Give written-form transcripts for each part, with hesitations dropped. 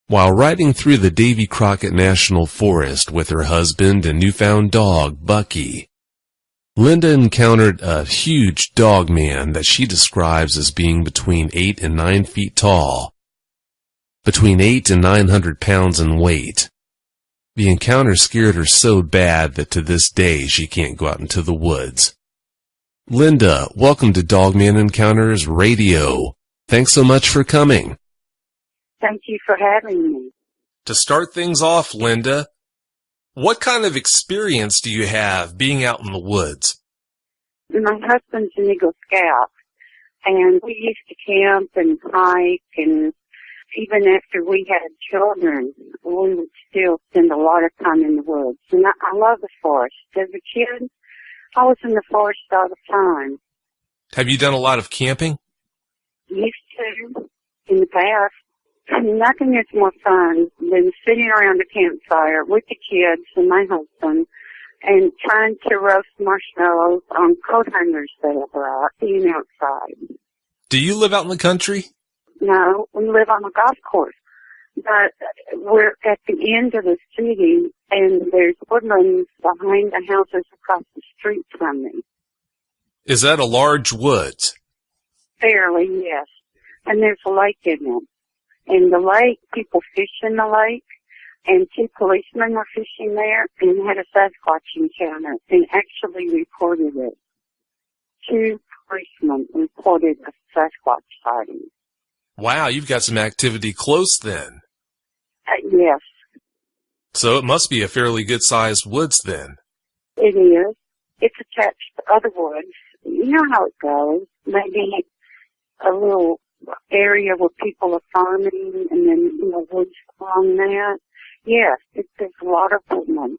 While riding through the Davy Crockett National Forest with her husband and newfound dog, Bucky, Linda encountered a huge dog man that she describes as being between 8 and 9 feet tall, between 8 and 900 pounds in weight. The encounter scared her so bad that to this day she can't go out into the woods. Linda, welcome to Dogman Encounters Radio. Thanks so much for coming. Thank you for having me. To start things off, Linda, what kind of experience do you have being out in the woods? My husband's an Eagle Scout, and we used to camp and hike, and even after we had children, we would still spend a lot of time in the woods. And I love the forest. As a kid, I was in the forest all the time. Have you done a lot of camping? Used to, in the past. Nothing is more fun than sitting around a campfire with the kids and my husband and trying to roast marshmallows on coat hangers that I brought, being outside. Do you live out in the country? No, we live on a golf course, but we're at the end of the city, and there's woodlands behind the houses across the street from me. Is that a large woods? Fairly, yes. And there's a lake in it. In the lake, people fish in the lake, and 2 policemen were fishing there and had a Sasquatch encounter and actually reported it. 2 policemen reported a Sasquatch sighting. Wow, you've got some activity close then. Yes. So it must be a fairly good-sized woods then. It is. It's attached to other woods. You know how it goes. Maybe a little area where people are farming and then, woods along that. Yes, there's a lot of woodland.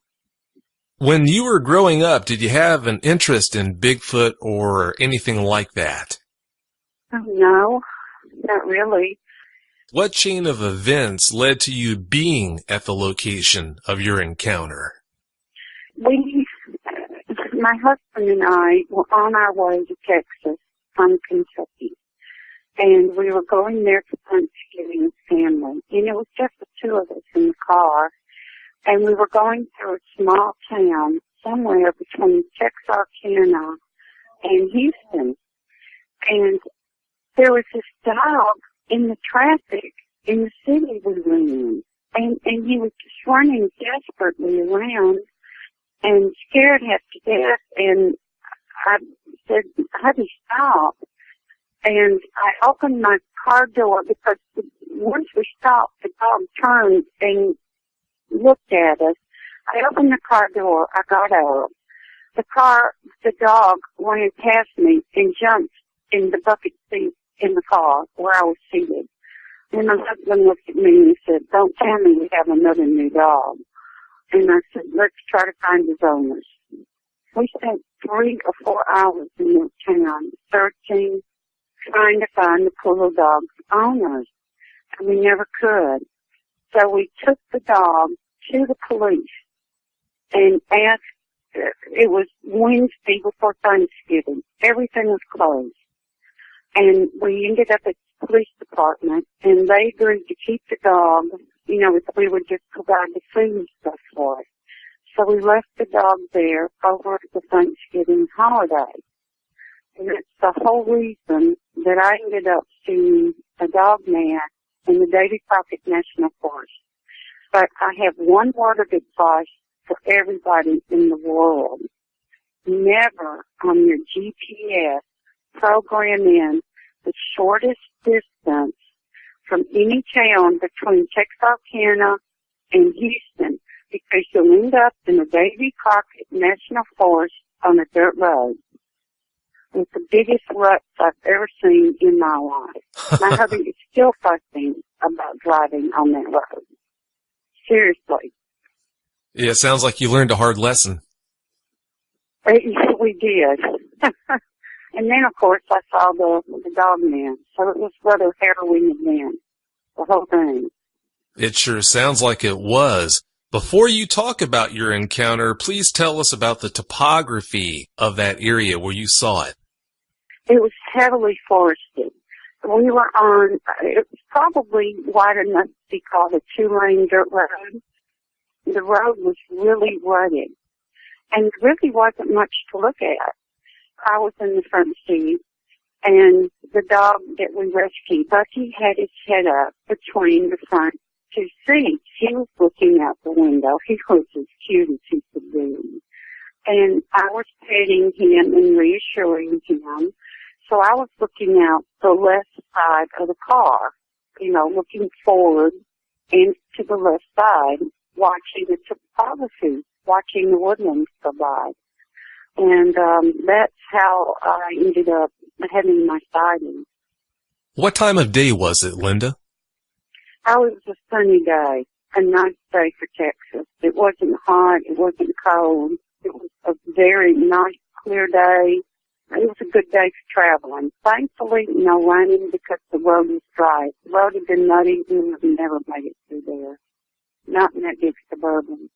When you were growing up, did you have an interest in Bigfoot or anything like that? Oh, no, not really. What chain of events led to you being at the location of your encounter? My husband and I were on our way to Texas from Kentucky. And we were going there for Thanksgiving with family. And it was just the 2 of us in the car. And we were going through a small town somewhere between Texarkana and Houston. And there was this dog in the traffic in the city we were in. And he was just running desperately around and scared half to death. And I said, "Honey, stop." And I opened my car door because once we stopped, the dog turned and looked at us. I opened the car door. I got out. The dog ran past me and jumped in the bucket seat in the car where I was seated. And my husband looked at me and said, "Don't tell me we have another new dog." And I said, "Let's try to find his owners." We spent 3 or 4 hours in that town searching, trying to find the poor dog's owners, and we never could. So we took the dog to the police and asked, it was Wednesday before Thanksgiving. Everything was closed. And we ended up at the police department, and they agreed to keep the dog, if we would just provide the food and stuff for it. So we left the dog there over the Thanksgiving holiday. And that's the whole reason that I ended up seeing a dog man in the Davy Crockett National Forest. But I have one word of advice for everybody in the world. Never on your GPS program in the shortest distance from any town between Texarkana and Houston, because you'll end up in the Davy Crockett National Forest on a dirt road with the biggest ruts I've ever seen in my life. My hubby is still fussing about driving on that road. Seriously. Yeah, it sounds like you learned a hard lesson. We did. And then, of course, I saw the dog man. So it was rather harrowing event, the whole thing. It sure sounds like it was. Before you talk about your encounter, please tell us about the topography of that area where you saw it. It was heavily forested. We were on, it was probably wide enough to be called a two-lane dirt road. The road was really rugged, and there really wasn't much to look at. I was in the front seat, and the dog that we rescued, Bucky, had his head up between the front two seats. He was looking out the window. He was as cute as he could be. And I was petting him and reassuring him. So I was looking out the left side of the car, looking forward and to the left side, watching the topography, watching the woodlands go by. And that's how I ended up having my sighting. What time of day was it, Linda? It was a sunny day, a nice day for Texas. It wasn't hot, it wasn't cold. It was a very nice, clear day. It was a good day for traveling. Thankfully, no raining because the road was dry. If the road had been muddy, we would have never made it through there. Not in that big Suburban.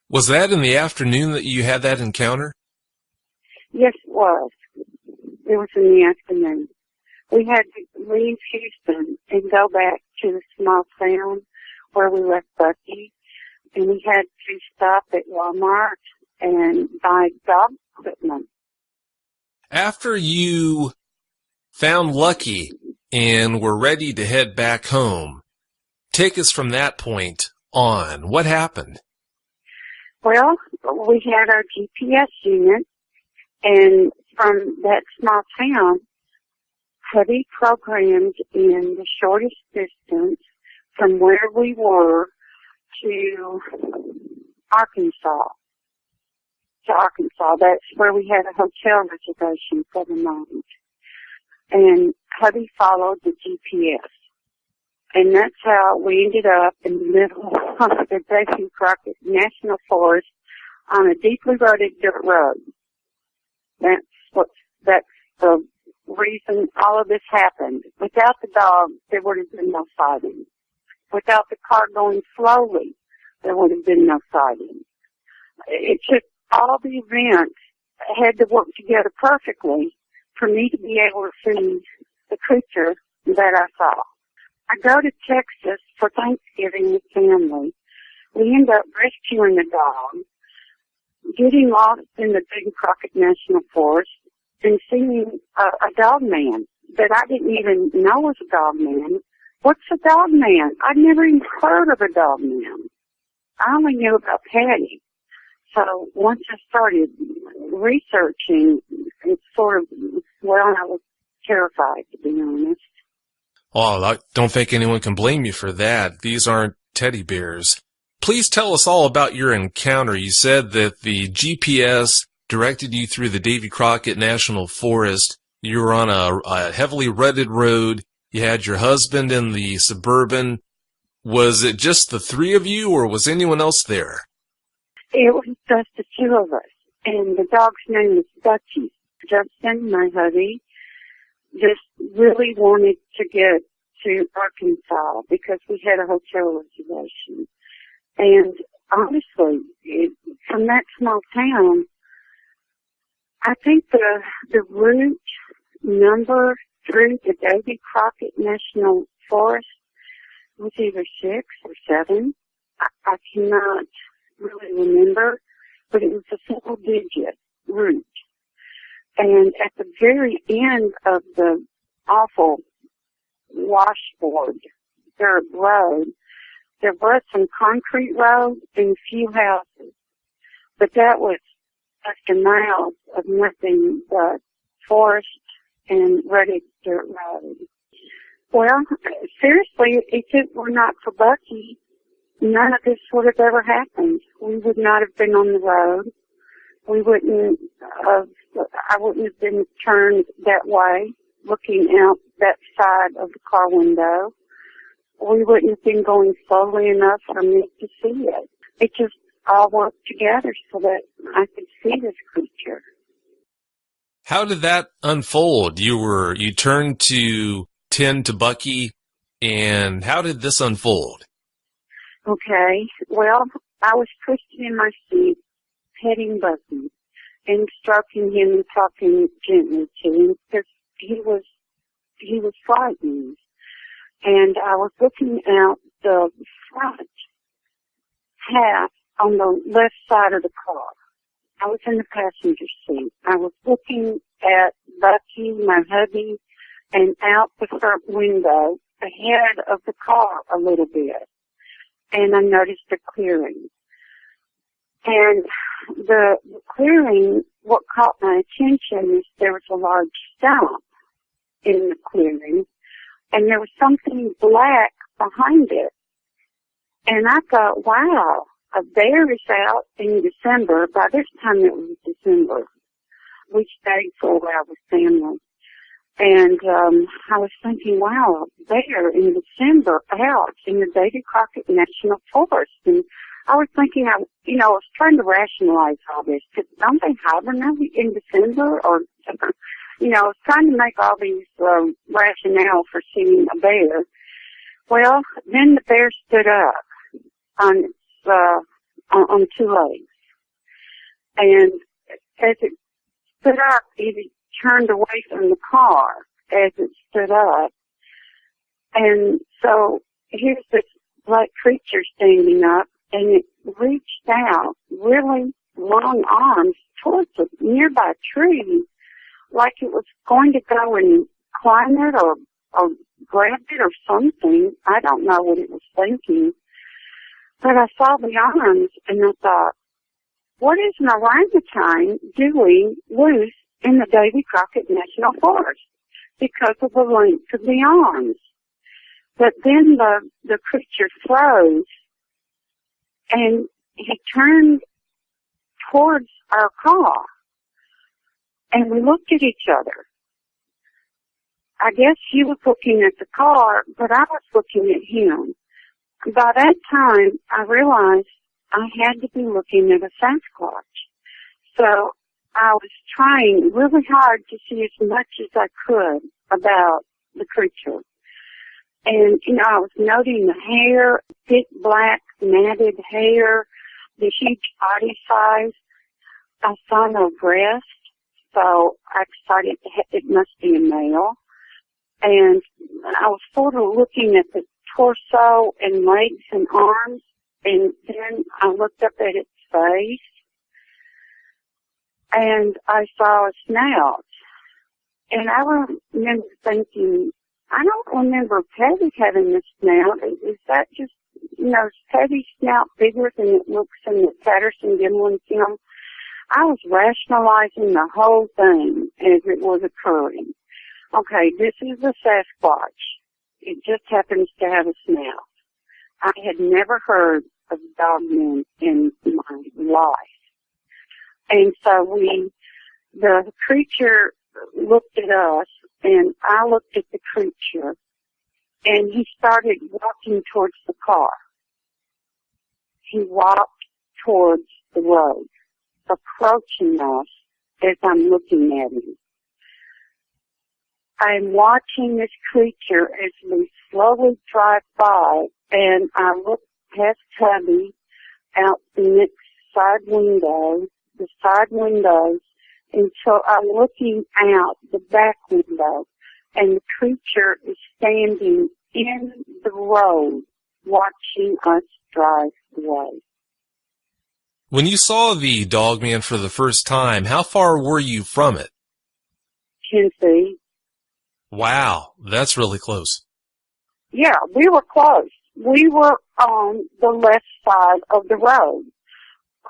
Was that in the afternoon that you had that encounter? Yes, it was. It was in the afternoon. We had to leave Houston and go back to the small town where we left Bucky, and we had to stop at Walmart and buy dog equipment. After you found Lucky and were ready to head back home, take us from that point on. What happened? Well, we had our GPS unit, and from that small town, Hubby programmed in the shortest distance from where we were to Arkansas. That's where we had a hotel reservation for the night. And Hubby followed the GPS. And that's how we ended up in the middle of the Davy Crockett National Forest on a deeply rutted dirt road. That's the reason all of this happened. Without the dog, there would have been no sighting. Without the car going slowly, there would have been no sighting. It took all the events had to work together perfectly for me to be able to see the creature that I saw. I go to Texas for Thanksgiving with family. We end up rescuing the dog, getting lost in the Big Crockett National Forest, and seeing a dog man that I didn't even know was a dog man. What's a dog man? I'd never even heard of a dog man. I only knew about Patty. So once I started researching, it sort of, I was terrified, to be honest. Oh, I don't think anyone can blame you for that. These aren't teddy bears. Please tell us all about your encounter. You said that the GPS directed you through the Davy Crockett National Forest. You were on a heavily rutted road. You had your husband in the Suburban. Was it just the three of you, or was anyone else there? It was just the two of us, and the dog's name was Bucky. Justin, my hubby, just really wanted to get to Arkansas because we had a hotel reservation. And honestly, from that small town, I think the route number through the Davy Crockett National Forest was either 6 or 7. I cannot really remember, but it was a single-digit route. And at the very end of the awful washboard dirt road, there was some concrete road and a few houses. But that was after miles of nothing but forest and rutted dirt road. Well, seriously, if it were not for Bucky, none of this would have ever happened. We would not have been on the road. I wouldn't have been turned that way, looking out that side of the car window. We wouldn't have been going slowly enough for me to see it. It just all worked together so that I could see this creature. How did that unfold? You turned to tend to Bucky, and how did this unfold? Okay, well, I was twisted in my seat, petting Bucky, and stroking him and talking gently to him because he was he was frightened. And I was looking out the front half on the left side of the car. I was in the passenger seat. I was looking at Bucky, my hubby, and out the front window ahead of the car a little bit. And I noticed a clearing. And the clearing, what caught my attention is there was a large stump in the clearing, and there was something black behind it. And I thought, wow, a bear is out in December. By this time it was December. We stayed for a while with family. And I was thinking, wow, a bear in December out in the Davy Crockett National Forest. And I was thinking, I was trying to rationalize all this. Don't they hibernate in December? Or, I was trying to make all these rationale for seeing a bear. Well, then the bear stood up on two legs. And as it stood up, it turned away from the car as it stood up. And so here's this black creature standing up, and it reached out really long arms towards a nearby tree, like it was going to go and climb it or grab it or something. I don't know what it was thinking. But I saw the arms, and I thought, what is an orangutan doing loose in the Davy Crockett National Forest because of the length of the arms? But then the creature froze, and he turned towards our car, and we looked at each other. I guess he was looking at the car, but I was looking at him. By that time, I realized I had to be looking at a Sasquatch. So I was trying really hard to see as much as I could about the creature. And, I was noting the hair, thick black matted hair, the huge body size. I saw no breast, so I decided it must be a male. And I was sort of looking at the torso and legs and arms, and then I looked up at its face, and I saw a snout. And I remember thinking, I don't remember Teddy having a snout. Is that just, is Teddy's snout bigger than it looks in the Patterson-Gimlin film? I was rationalizing the whole thing as it was occurring. Okay, this is a Sasquatch. It just happens to have a snout. I had never heard of dogmen in my life. And so the creature looked at us, and I looked at the creature, and he started walking towards the car. He walked towards the road, approaching us as I'm looking at him. I'm watching this creature as we slowly drive by, and I look past Tubby out the next the side windows, until I'm looking out the back window, and the creature is standing in the road watching us drive away. When you saw the dogman for the first time, how far were you from it? 10 feet. Wow, that's really close. Yeah, we were close. We were on the left side of the road.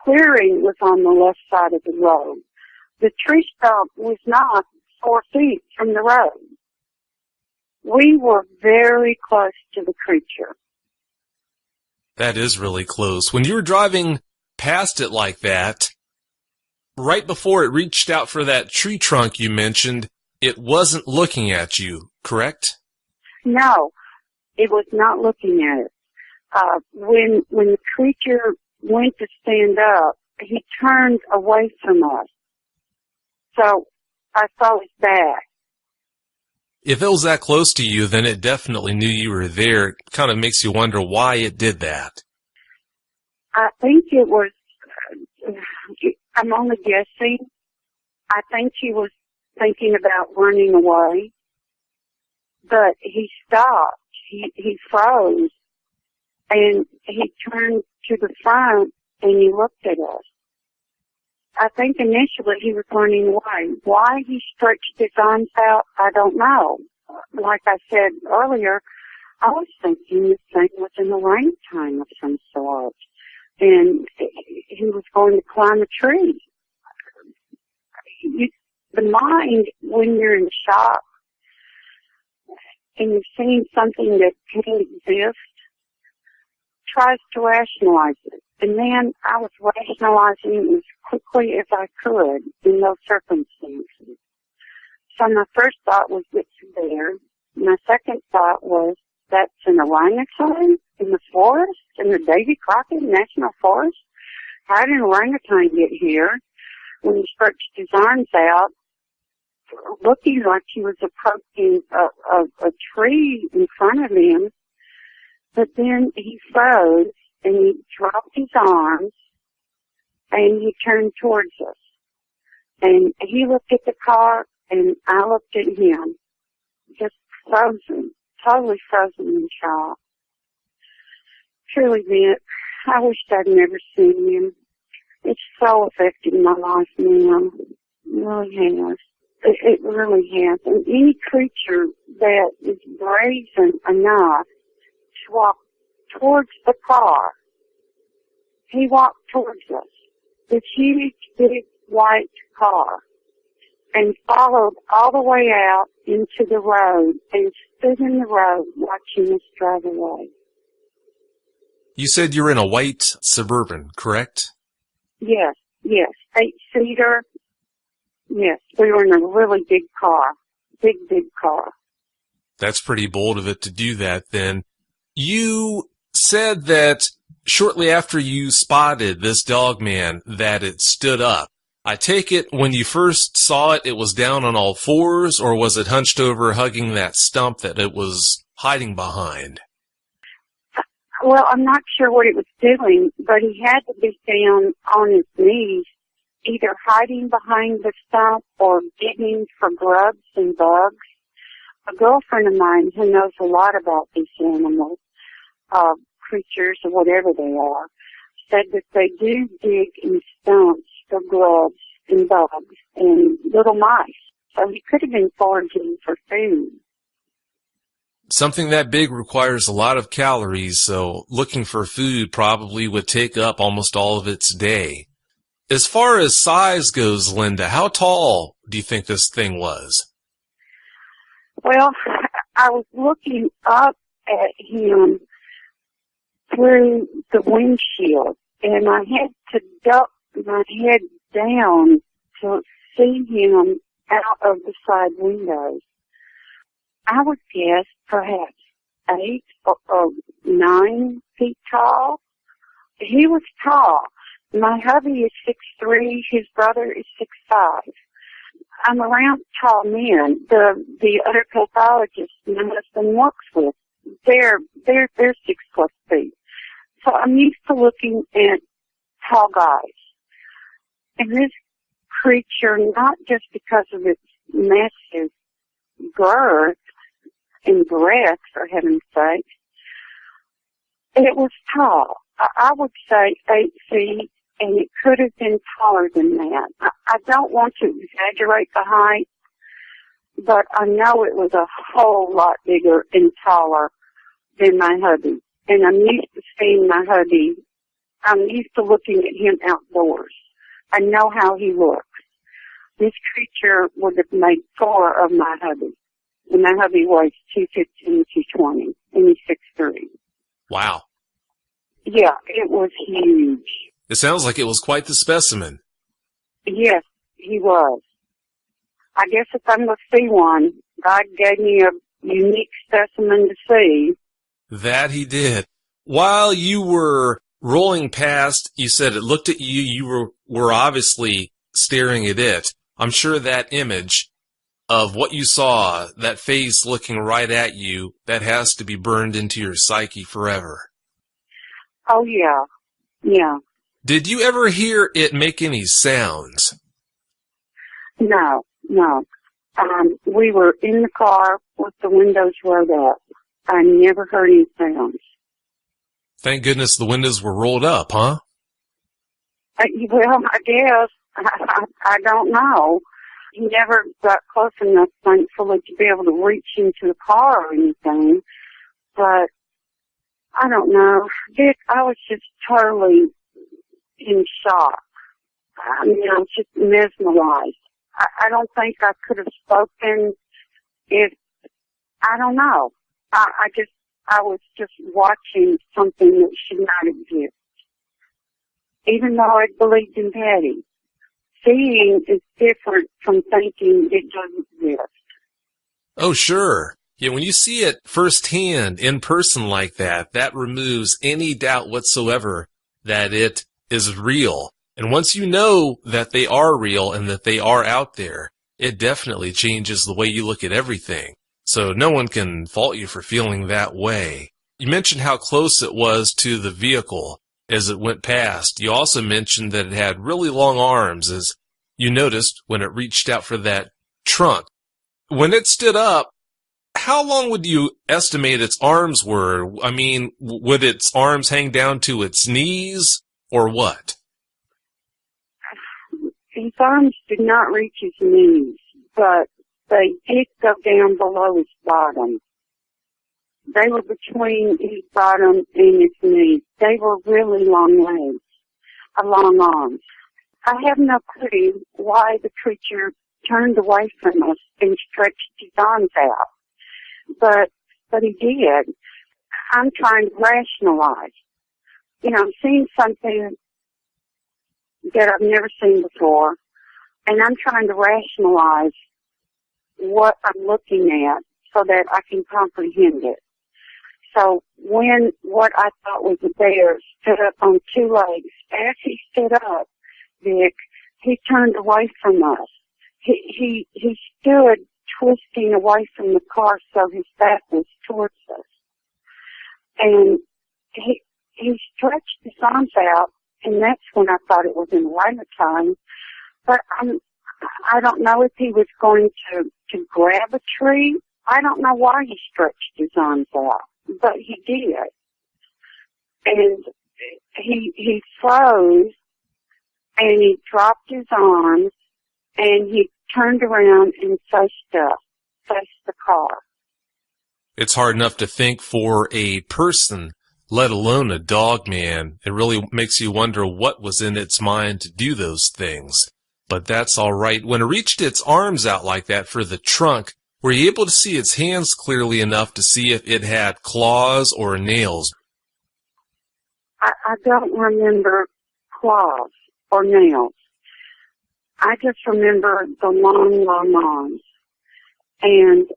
Clearing was on the left side of the road. The tree stump was not 4 feet from the road. We were very close to the creature. That is really close. When you were driving past it like that, right before it reached out for that tree trunk you mentioned, it wasn't looking at you, correct? No, it was not looking at it. When the creature went to stand up, he turned away from us. So I saw his back. If it was that close to you, then it definitely knew you were there. It kind of makes you wonder why it did that. I think it was, I'm only guessing. I think he was thinking about running away. but he stopped. He froze, and he turned to the front, and he looked at us. I think initially he was running away. Why he stretched his arms out, I don't know. Like I said earlier, I was thinking this thing was an orangutan of some sort, and he was going to climb a tree. The mind, when you're in shock and you're seeing something that can't exist, tries to rationalize it. And then I was rationalizing as quickly as I could in those circumstances. So my first thought was, it's a bear. My second thought was, that's an orangutan in the forest, in the Davy Crockett National Forest? How did an orangutan get here? When he stretched his arms out, looking like he was approaching a tree in front of him, but then he froze and he dropped his arms and he turned towards us. And he looked at the car and I looked at him, just frozen, totally frozen in shock. Truly, Vic, I wished I'd never seen him. It's so affected my life now. It really has. It really has. And any creature that is brazen enough to walk towards the car, he walked towards us, this huge, big, white car, and followed all the way out into the road and stood in the road watching us drive away. You said you're in a white Suburban, correct? Yes. 8-seater. Yes, we were in a really big car. Big car. That's pretty bold of it to do that then. You said that shortly after you spotted this dog man that it stood up. I take it when you first saw it, it was down on all fours, or was it hunched over hugging that stump that it was hiding behind? Well, I'm not sure what it was doing, but he had to be down on his knees, either hiding behind the stump or digging for grubs and bugs. A girlfriend of mine who knows a lot about these animals, creatures or whatever they are, said that they do dig in stumps for grubs and bugs and little mice. So he could have been foraging for food. Something that big requires a lot of calories, so looking for food probably would take up almost all of its day. As far as size goes, Linda, how tall do you think this thing was? Well, I was looking up at him through the windshield, and I had to duck my head down to see him out of the side windows. I would guess perhaps 8 or 9 feet tall. He was tall. My hubby is 6'3", his brother is 6'5". I'm around tall men. The other pathologists my husband works with, they're 6+ feet. So I'm used to looking at tall guys. And this creature, not just because of its massive girth and breadth, for heaven's sake, it was tall. I would say 8 feet, and it could have been taller than that. I don't want to exaggerate the height, but I know it was a whole lot bigger and taller than my hubby. And I'm used to seeing my hubby. I'm used to looking at him outdoors. I know how he looks. This creature would have made 4 of my hubby. And my hubby weighs 215, 220, and he's 6'3". Wow. Yeah, it was huge. It sounds like it was quite the specimen. Yes, he was. I guess if I'm going to see one, God gave me a unique specimen to see. That he did. While you were rolling past, you said it looked at you, you were obviously staring at it. I'm sure that image of what you saw, that face looking right at you, that has to be burned into your psyche forever. Oh, yeah. Yeah. Did you ever hear it make any sounds? No. We were in the car with the windows rolled up. I never heard any sounds. Thank goodness the windows were rolled up, huh? Well, I guess. I don't know. He never got close enough, thankfully, to be able to reach into the car or anything. But I don't know. Dick, I was just totally in shock. I mean, I was just mesmerized. I don't think I could have spoken if, I don't know. I was just watching something that should not exist. Even though I believed in Patty. Seeing is different from thinking it doesn't exist. Oh, sure. Yeah, when you see it firsthand, in person like that, that removes any doubt whatsoever that it is real. And once you know that they are real and that they are out there, it definitely changes the way you look at everything. So no one can fault you for feeling that way. You mentioned how close it was to the vehicle as it went past. You also mentioned that it had really long arms, as you noticed when it reached out for that trunk. When it stood up, how long would you estimate its arms were? I mean, would its arms hang down to its knees or what? His arms did not reach his knees, but they did go down below his bottom. They were between his bottom and his knees. They were really long legs, long arms. I have no clue why the creature turned away from us and stretched his arms out. But he did. I'm trying to rationalize. You know, I'm seeing something that I've never seen before, and I'm trying to rationalize what I'm looking at so that I can comprehend it. So when what I thought was a bear stood up on two legs, as he stood up, Vic, he turned away from us. He stood twisting away from the car so his back was towards us. And he stretched his arms out, and that's when I thought it was in wintertime. But I don't know if he was going to grab a tree. I don't know why he stretched his arms out, but he did. And he froze, and he dropped his arms, and he turned around and faced the car. It's hard enough to think for a person, let alone a dog, man. It really makes you wonder what was in its mind to do those things. But that's all right. When it reached its arms out like that for the trunk, were you able to see its hands clearly enough to see if it had claws or nails? I don't remember claws or nails. I just remember the long, long arms. And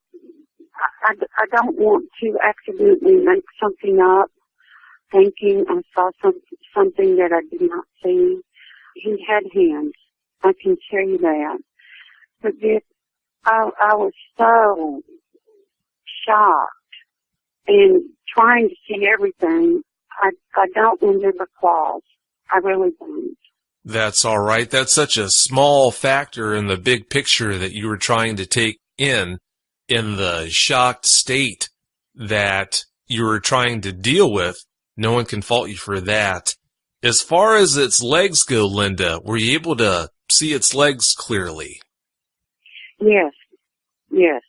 I don't want to accidentally make something up, thinking I saw something that I did not see. He had hands. I can tell you that. But I was so shocked and trying to see everything. I don't remember claws. I really don't. That's all right. That's such a small factor in the big picture that you were trying to take in the shocked state that you were trying to deal with. No one can fault you for that. As far as its legs go, Linda, were you able to see its legs clearly? Yes. Yes.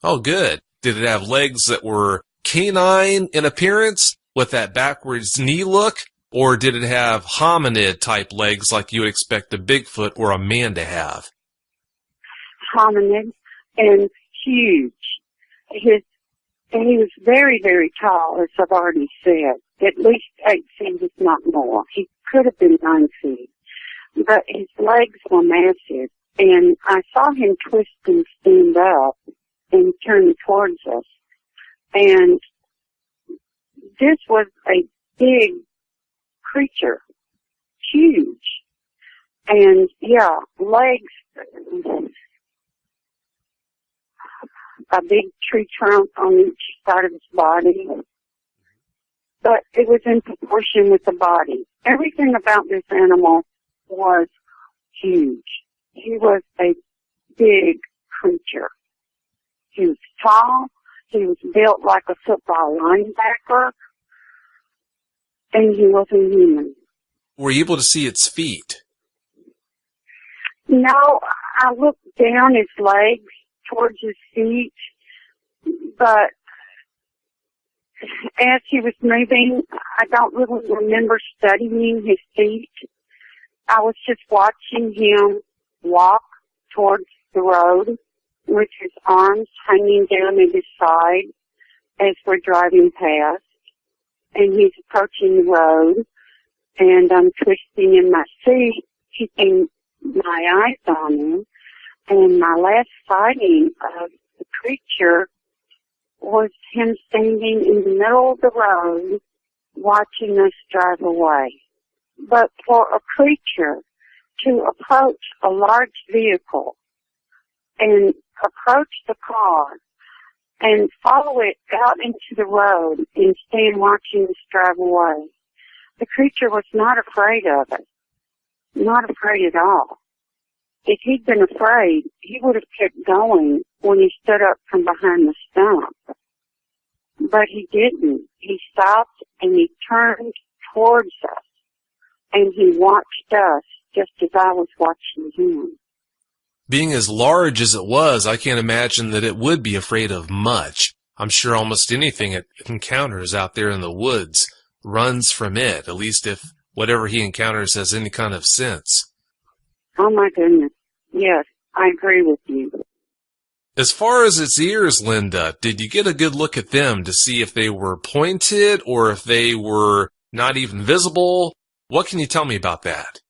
Oh, good. Did it have legs that were canine in appearance with that backwards knee look? Or did it have hominid-type legs like you would expect a Bigfoot or a man to have? Hominid and huge. He was very, very tall, as I've already said. At least 8 feet, if not more. He could have been 9 feet. But his legs were massive. And I saw him twist and stand up and turn towards us. And this was a big creature. Huge. And, yeah, legs, a big tree trunk on each side of his body. But it was in proportion with the body. Everything about this animal was huge. He was a big creature. He was tall. He was built like a football linebacker. And he wasn't human. Were you able to see its feet? No, I looked down his legs towards his feet, but as he was moving, I don't really remember studying his feet. I was just watching him walk towards the road with his arms hanging down at his side as we're driving past. And he's approaching the road, and I'm twisting in my seat, keeping my eyes on him. And my last sighting of the creature was him standing in the middle of the road, watching us drive away. But for a creature to approach a large vehicle and approach the car and follow it out into the road and stand watching us drive away, the creature was not afraid of it. Not afraid at all. If he'd been afraid, he would have kept going when he stood up from behind the stump. But he didn't. He stopped and he turned towards us. And he watched us just as I was watching him. Being as large as it was, I can't imagine that it would be afraid of much. I'm sure almost anything it encounters out there in the woods runs from it, at least if whatever he encounters has any kind of sense. Oh my goodness. Yes, I agree with you. As far as its ears, Linda, did you get a good look at them to see if they were pointed or if they were not even visible? What can you tell me about that?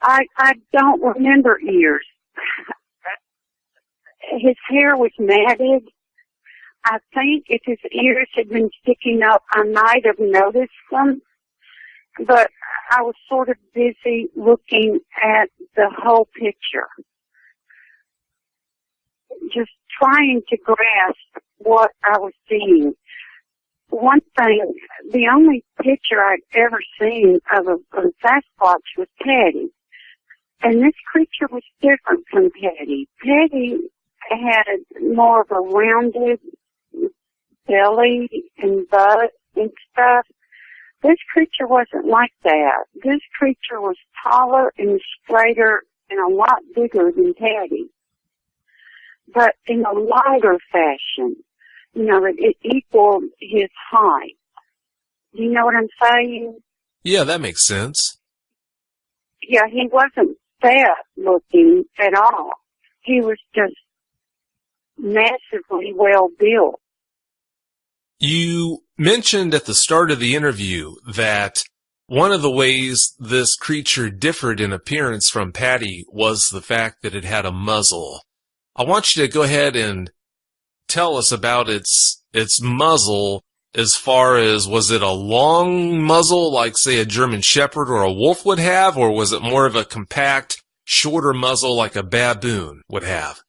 I don't remember ears. His hair was matted. I think if his ears had been sticking up, I might have noticed them. But I was sort of busy looking at the whole picture, just trying to grasp what I was seeing. One thing, the only picture I'd ever seen of a Sasquatch was Patty. And this creature was different from Patty. Patty had more of a rounded belly and butt and stuff. This creature wasn't like that. This creature was taller and straighter and a lot bigger than Patty, but in a lighter fashion. You know, it equaled his height. Do you know what I'm saying? Yeah, that makes sense. Yeah, he wasn't fat looking at all. He was just massively well built. You mentioned at the start of the interview that one of the ways this creature differed in appearance from Patty was the fact that it had a muzzle. I want you to go ahead and tell us about its muzzle as far as, was it a long muzzle like, say, a German Shepherd or a wolf would have, or was it more of a compact, shorter muzzle like a baboon would have?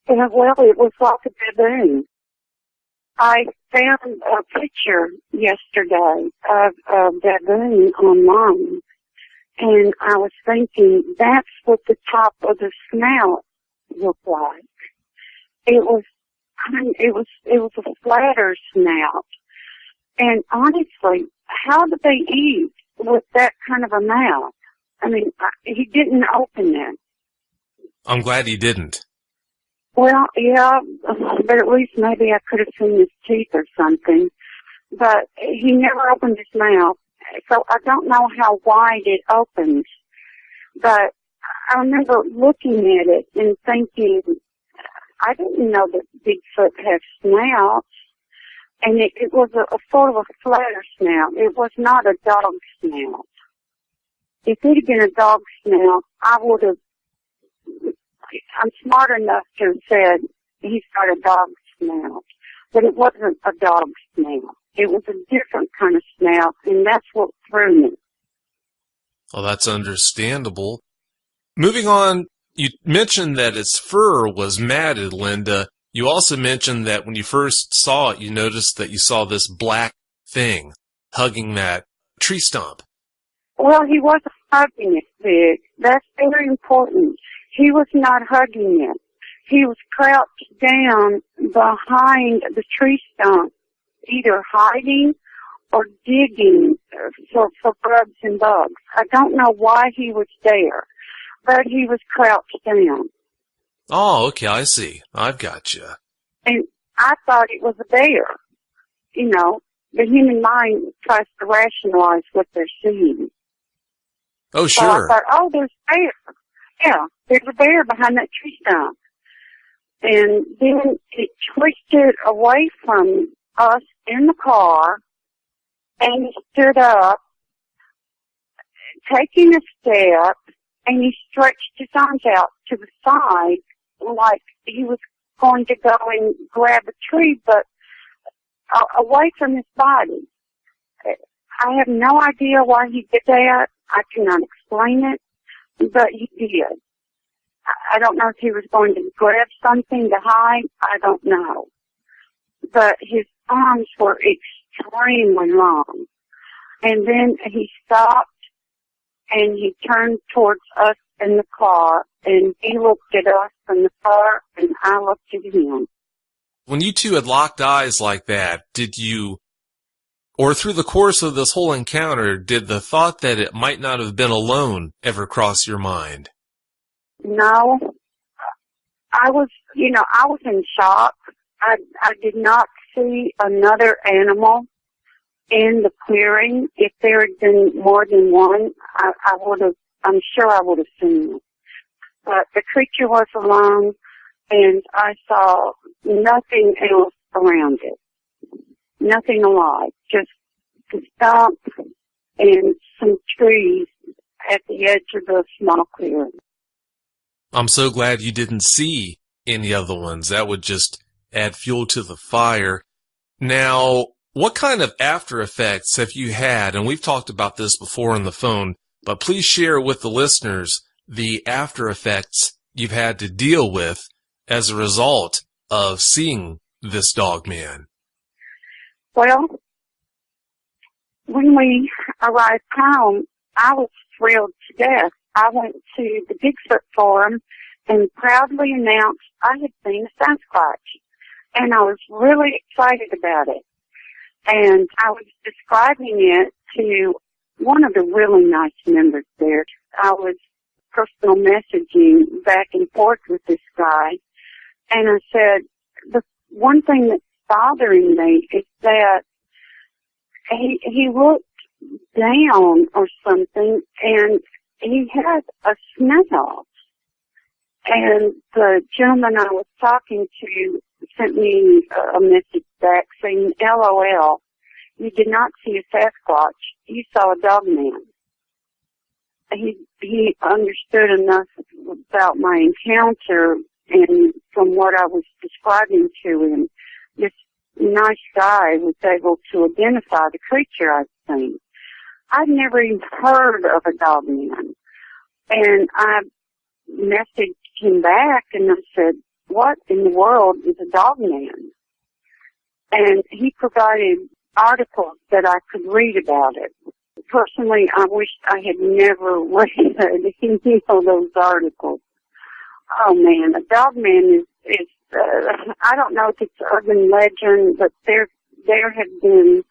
Well, it was like a baboon. I found a picture yesterday of a baboon online, and I was thinking that's what the top of the snout looked like. It was a flatter snout. And honestly, how do they eat with that kind of a mouth? I mean, he didn't open it. I'm glad he didn't. Well, yeah, but at least maybe I could have seen his teeth or something. But he never opened his mouth, so I don't know how wide it opened. But I remember looking at it and thinking, I didn't know that Bigfoot had snouts. And it was a sort of a flatter snout. It was not a dog snout. If it had been a dog snout, I would have, I'm smart enough to have said he's got a dog snout. But it wasn't a dog snout. It was a different kind of snout, and that's what threw me. Well, that's understandable. Moving on, you mentioned that its fur was matted, Linda. You also mentioned that when you first saw it, you noticed that you saw this black thing hugging that tree stump. Well, he wasn't hugging it, Big. That's very important. He was not hugging it. he was crouched down behind the tree stump, either hiding or digging for grubs and bugs. I don't know why he was there, but he was crouched down. Oh, okay, I see. I've got you. And I thought it was a bear. You know, the human mind tries to rationalize what they're seeing. Oh, So I sure. thought, oh, there's a bear. Yeah, there's a bear behind that tree stump. And then it twisted away from us in the car, and he stood up, taking a step, and he stretched his arms out to the side like he was going to go and grab a tree, but away from his body. I have no idea why he did that. I cannot explain it, but he did. I don't know if he was going to grab something to hide. I don't know. But his arms were extremely long. And then he stopped and he turned towards us in the car, and he looked at us in the car, and I looked at him. When you two had locked eyes like that, did you, or through the course of this whole encounter, did the thought that it might not have been alone ever cross your mind? No. I was in shock. I did not see another animal in the clearing. If there had been more than one, I'm sure I would have seen it. But the creature was alone, and I saw nothing else around it. Nothing alive. Just the stump and some trees at the edge of the small clearing. I'm so glad you didn't see any other ones. That would just add fuel to the fire. Now, what kind of after effects have you had? And we've talked about this before on the phone, but please share with the listeners the after effects you've had to deal with as a result of seeing this dog man. Well, when we arrived home, I was thrilled to death. I went to the Bigfoot Forum and proudly announced I had seen a Sasquatch. And I was really excited about it. And I was describing it to one of the really nice members there. I was personal messaging back and forth with this guy. And I said, the one thing that's bothering me is that he looked down or something, and he had a smell. And the gentleman I was talking to sent me a message back saying, LOL, you did not see a Sasquatch, you saw a dog man. He understood enough about my encounter, and from what I was describing to him, this nice guy was able to identify the creature I'd seen. I'd never even heard of a dog man. And I messaged him back and I said, what in the world is a dog man? And he provided articles that I could read about it. Personally, I wish I had never read any of those articles. Oh man, a dog man is I don't know if it's urban legend, but there have been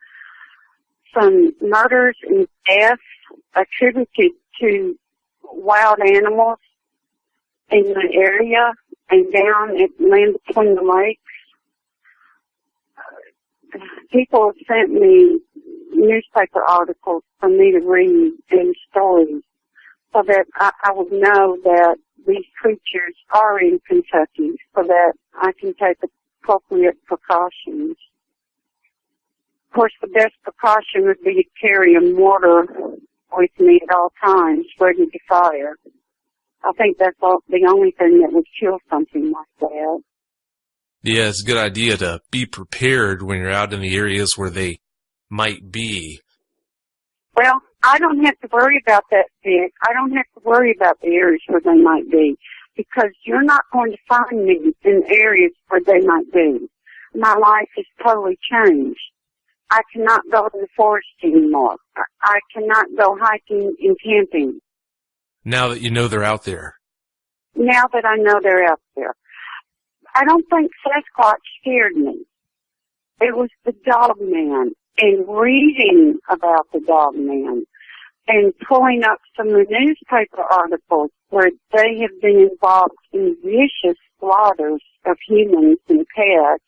some murders and deaths attributed to wild animals in the area and down at Land Between the Lakes. People have sent me newspaper articles for me to read and stories so that I would know that these creatures are in Kentucky so that I can take appropriate precautions. Of course, the best precaution would be to carry a mortar with me at all times, ready to fire. I think that's the only thing that would kill something like that. Yeah, it's a good idea to be prepared when you're out in the areas where they might be. Well, I don't have to worry about that, Dick. I don't have to worry about the areas where they might be because you're not going to find me in areas where they might be. My life is totally changed. I cannot go to the forest anymore. I cannot go hiking and camping. Now that you know they're out there. Now that I know they're out there. I don't think Sasquatch scared me. It was the dog man and reading about the dog man and pulling up some of the newspaper articles where they have been involved in vicious slaughters of humans and pets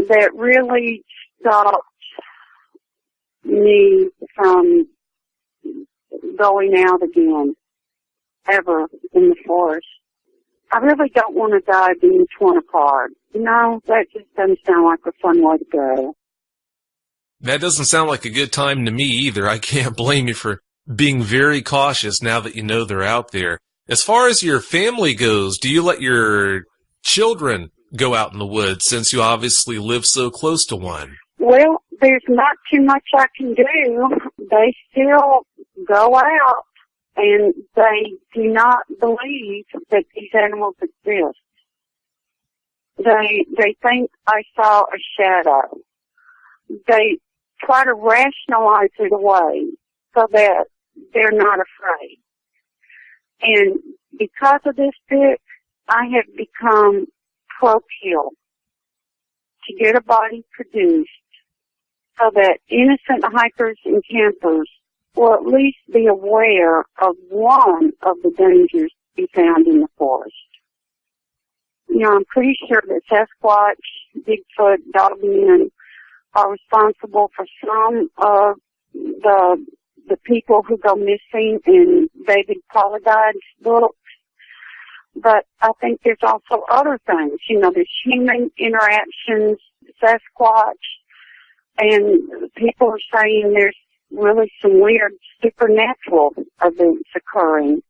that really stopped me from going out again ever in the forest. I really don't want to die being torn apart. No, that just doesn't sound like a fun way to go. That doesn't sound like a good time to me either. I can't blame you for being very cautious now that you know they're out there. As far as your family goes, do you let your children go out in the woods since you obviously live so close to one? Well, there's not too much I can do. They still go out, and they do not believe that these animals exist. They think I saw a shadow. They try to rationalize it away so that they're not afraid. And because of this book, I have become pro-kill to get a body produced so that innocent hikers and campers will at least be aware of one of the dangers to be found in the forest. You know, I'm pretty sure that Sasquatch, Bigfoot, Dogman are responsible for some of the people who go missing in David Paulides' books. But I think there's also other things. You know, there's human interactions, Sasquatch, and people are saying there's really some weird supernatural events occurring.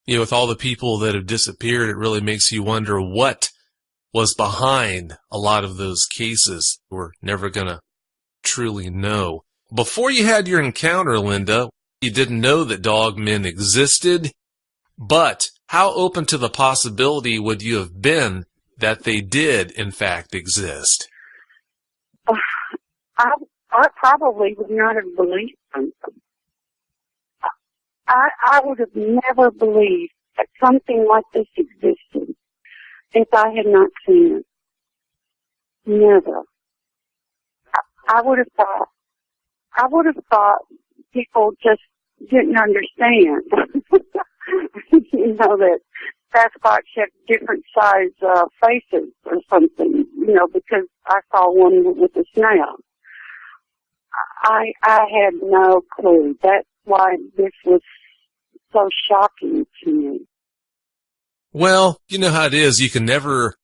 You know, with all the people that have disappeared, it really makes you wonder what was behind a lot of those cases. We're never going to truly know. Before you had your encounter, Linda, you didn't know that dogmen existed, but how open to the possibility would you have been that they did, in fact, exist? I probably would not have believed them. I would have never believed that something like this existed if I had not seen it. Never. I would have thought people just didn't understand. You know, that Sasquatch have different size faces or something, you know, because I saw one with a snout. I had no clue. That's why this was so shocking to me. Well, you know how it is. You can never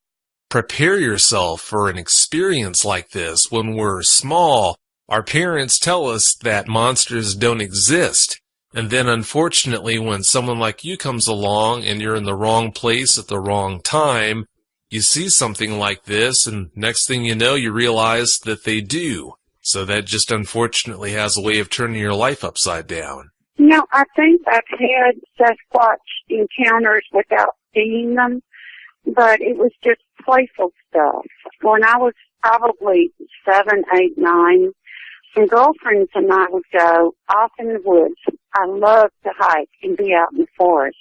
prepare yourself for an experience like this. When we're small, our parents tell us that monsters don't exist. And then, unfortunately, when someone like you comes along and you're in the wrong place at the wrong time, you see something like this, and next thing you know, you realize that they do. So that just unfortunately has a way of turning your life upside down. You know, I think I've had Sasquatch encounters without seeing them, but it was just playful stuff. When I was probably 7, 8, 9, some girlfriends and I would go off in the woods. I love to hike and be out in the forest.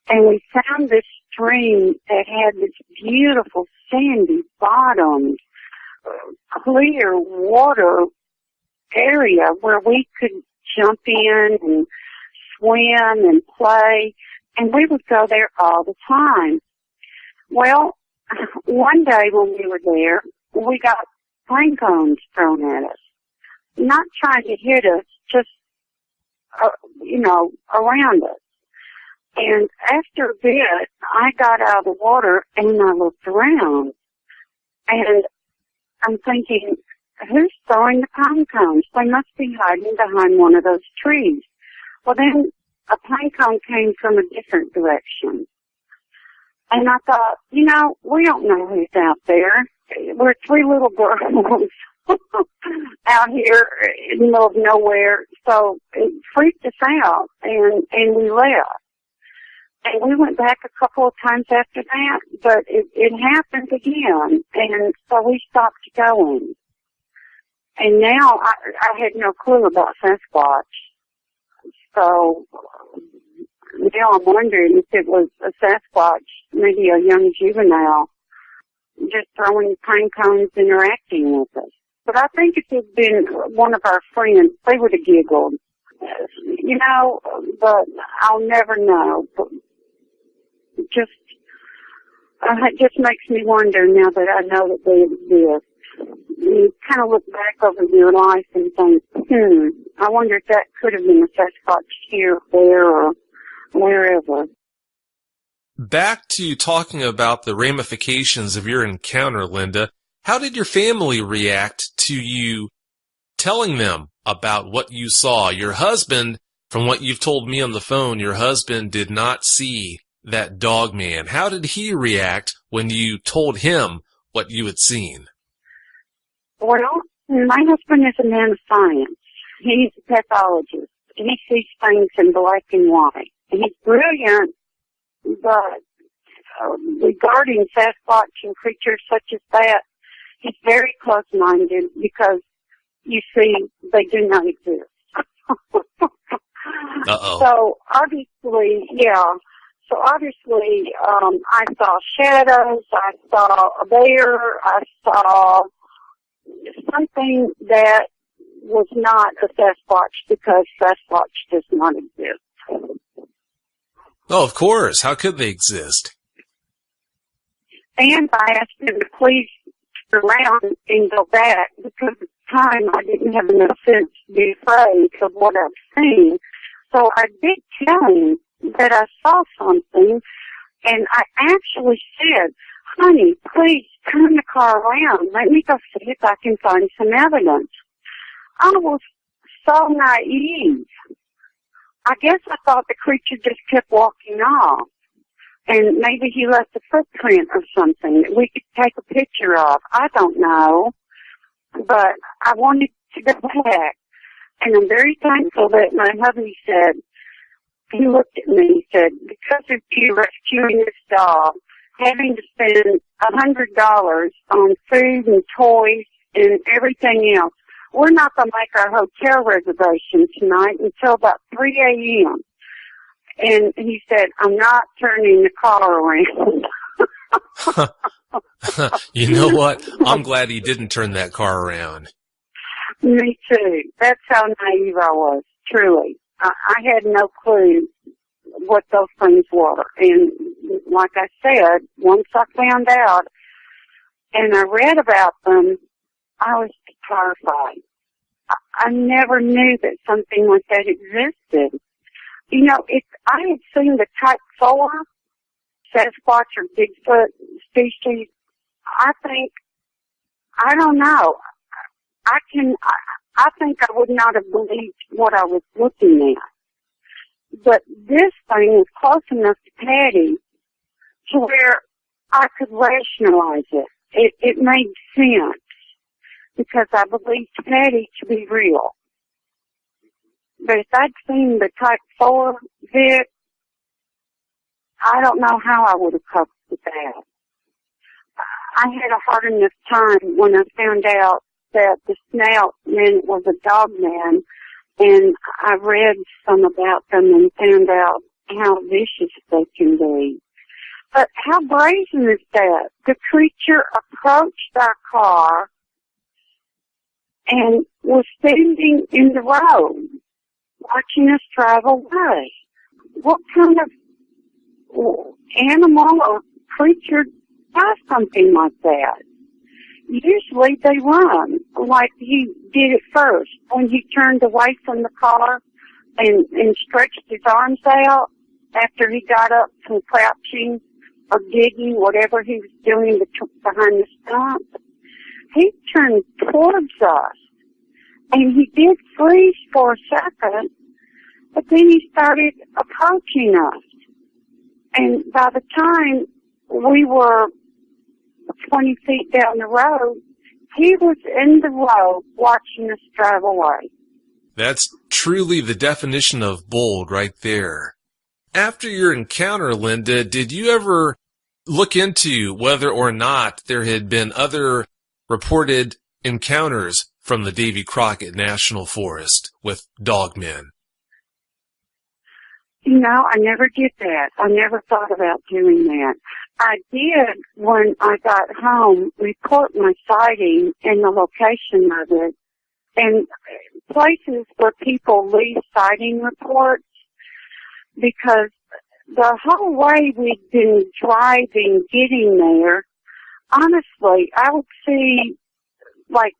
And we found this stream that had this beautiful sandy bottom, clear water area where we could jump in and swim and play, and we would go there all the time. Well, one day when we were there, we got pine cones thrown at us. Not trying to hit us, just, around us. And after a bit, I got out of the water and I looked around. And I'm thinking, who's throwing the pine cones? They must be hiding behind one of those trees. Well, then a pine cone came from a different direction. And I thought, we don't know who's out there. We're 3 little girls out here in the middle of nowhere. So it freaked us out, and we left. And we went back a couple of times after that, but it happened again, and so we stopped going. And now I had no clue about Sasquatch. So now I'm wondering if it was a Sasquatch maybe a young juvenile, just throwing pine cones, interacting with us. But I think if it had been one of our friends, they would have giggled. You know, but I'll never know. But it just makes me wonder now that I know that they exist. You kind of look back over your life and think, I wonder if that could have been a Sasquatch here, there, or wherever. Back to talking about the ramifications of your encounter, Linda, how did your family react to you telling them about what you saw? Your husband, from what you've told me on the phone, your husband did not see that dog man. How did he react when you told him what you had seen? Well, my husband is a man of science. He's a pathologist. He sees things in black and white. He's brilliant, but regarding Sasquatch and creatures such as that, he's very close-minded because, you see, they do not exist. Uh-oh. So, obviously, I saw shadows, I saw a bear, I saw something that was not a Sasquatch because Sasquatch does not exist. Oh, of course. How could they exist? And I asked him to please turn around and go back because at the time I didn't have enough sense to be afraid of what I've seen. So I did tell him that I saw something, and I actually said, honey, please turn the car around. Let me go see if I can find some evidence. I was so naive. I guess I thought the creature just kept walking off. And maybe he left a footprint or something that we could take a picture of. I don't know. But I wanted to go back. And I'm very thankful that my hubby said, he looked at me and said, because of you rescuing this dog, having to spend $100 on food and toys and everything else, we're not going to make our hotel reservation tonight until about 3 a.m. And he said, I'm not turning the car around. You know what? I'm glad he didn't turn that car around. Me too. That's how naive I was, truly. I had no clue what those things were. And like I said, once I found out and I read about them, I was terrified. I never knew that something like that existed. You know, if I had seen the type 4 Sasquatch or Bigfoot species, I don't know. I think I would not have believed what I was looking at. But this thing was close enough to Patty to where I could rationalize it. It made sense because I believed Patty to be real. But if I'd seen the type 4 Vic, I don't know how I would have coped with that. I had a hard enough time when I found out that the snout man was a dog man, and I read some about them and found out how vicious they can be. But how brazen is that? The creature approached our car and was standing in the road, watching us drive away. What kind of animal or creature does something like that? Usually they run, like he did at first, when he turned away from the car and stretched his arms out after he got up from crouching or digging, whatever he was doing behind the stump. He turned towards us, and he did freeze for a second, but then he started approaching us. And by the time we were 20 feet down the road, he was in the road watching us drive away. That's truly the definition of bold right there. After your encounter, Linda, did you ever look into whether or not there had been other reported encounters from the Davy Crockett National Forest with dogmen? You know, I never did that. I never thought about doing that. I did, when I got home, report my sighting and the location of it. And places where people leave sighting reports, because the whole way we'd been driving, getting there, honestly, I would see, like,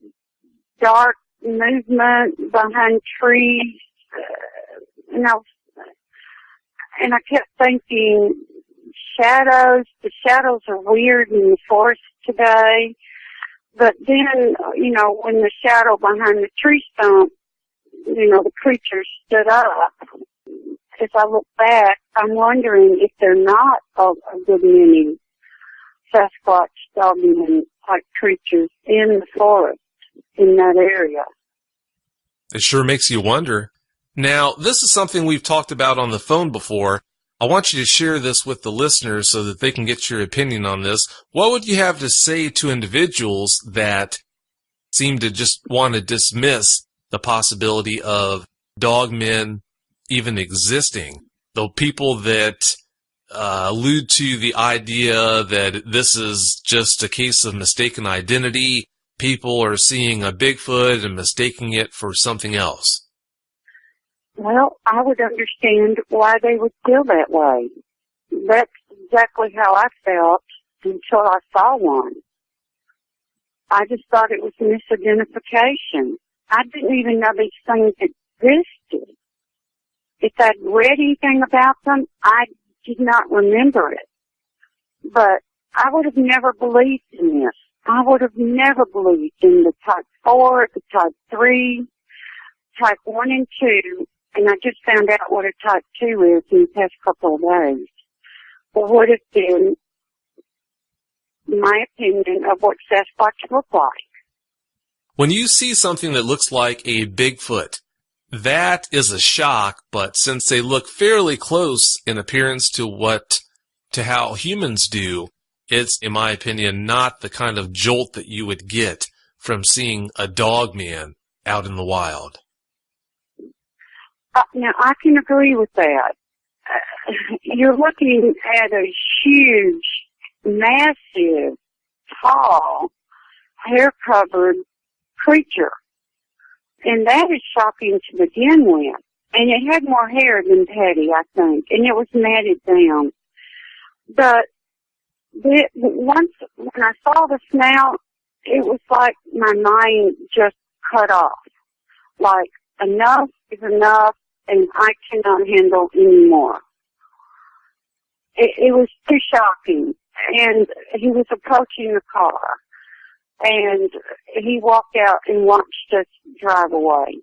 dark movement behind trees, and I kept thinking, shadows, the shadows are weird in the forest today. But then, you know, when the shadow behind the tree stump, you know, the creature stood up. As I look back, I'm wondering if they're not a good many Sasquatch, Dogman type creatures in the forest in that area. It sure makes you wonder. Now, this is something we've talked about on the phone before. I want you to share this with the listeners so that they can get your opinion on this. What would you have to say to individuals that seem to just want to dismiss the possibility of dogmen even existing? Though people that allude to the idea that this is just a case of mistaken identity, people are seeing a Bigfoot and mistaking it for something else. Well, I would understand why they would feel that way. That's exactly how I felt until I saw one. I just thought it was misidentification. I didn't even know these things existed. If I'd read anything about them, I did not remember it. But I would have never believed in this. I would have never believed in the type 4, the type 3, type 1 and 2, and I just found out what a type 2 is in the past couple of days. Would have been my opinion of what Sasquatch look like. When you see something that looks like a Bigfoot, that is a shock, but since they look fairly close in appearance to how humans do, it's, in my opinion, not the kind of jolt that you would get from seeing a dogman out in the wild. Now, I can agree with that. You're looking at a huge, massive, tall, hair-covered creature. And that is shocking to begin with. And it had more hair than Teddy, I think, and it was matted down. But once, when I saw the snout, it was like my mind just cut off. Like, enough is enough, and I cannot handle anymore. It was too shocking. And he was approaching the car, and he walked out and watched us drive away.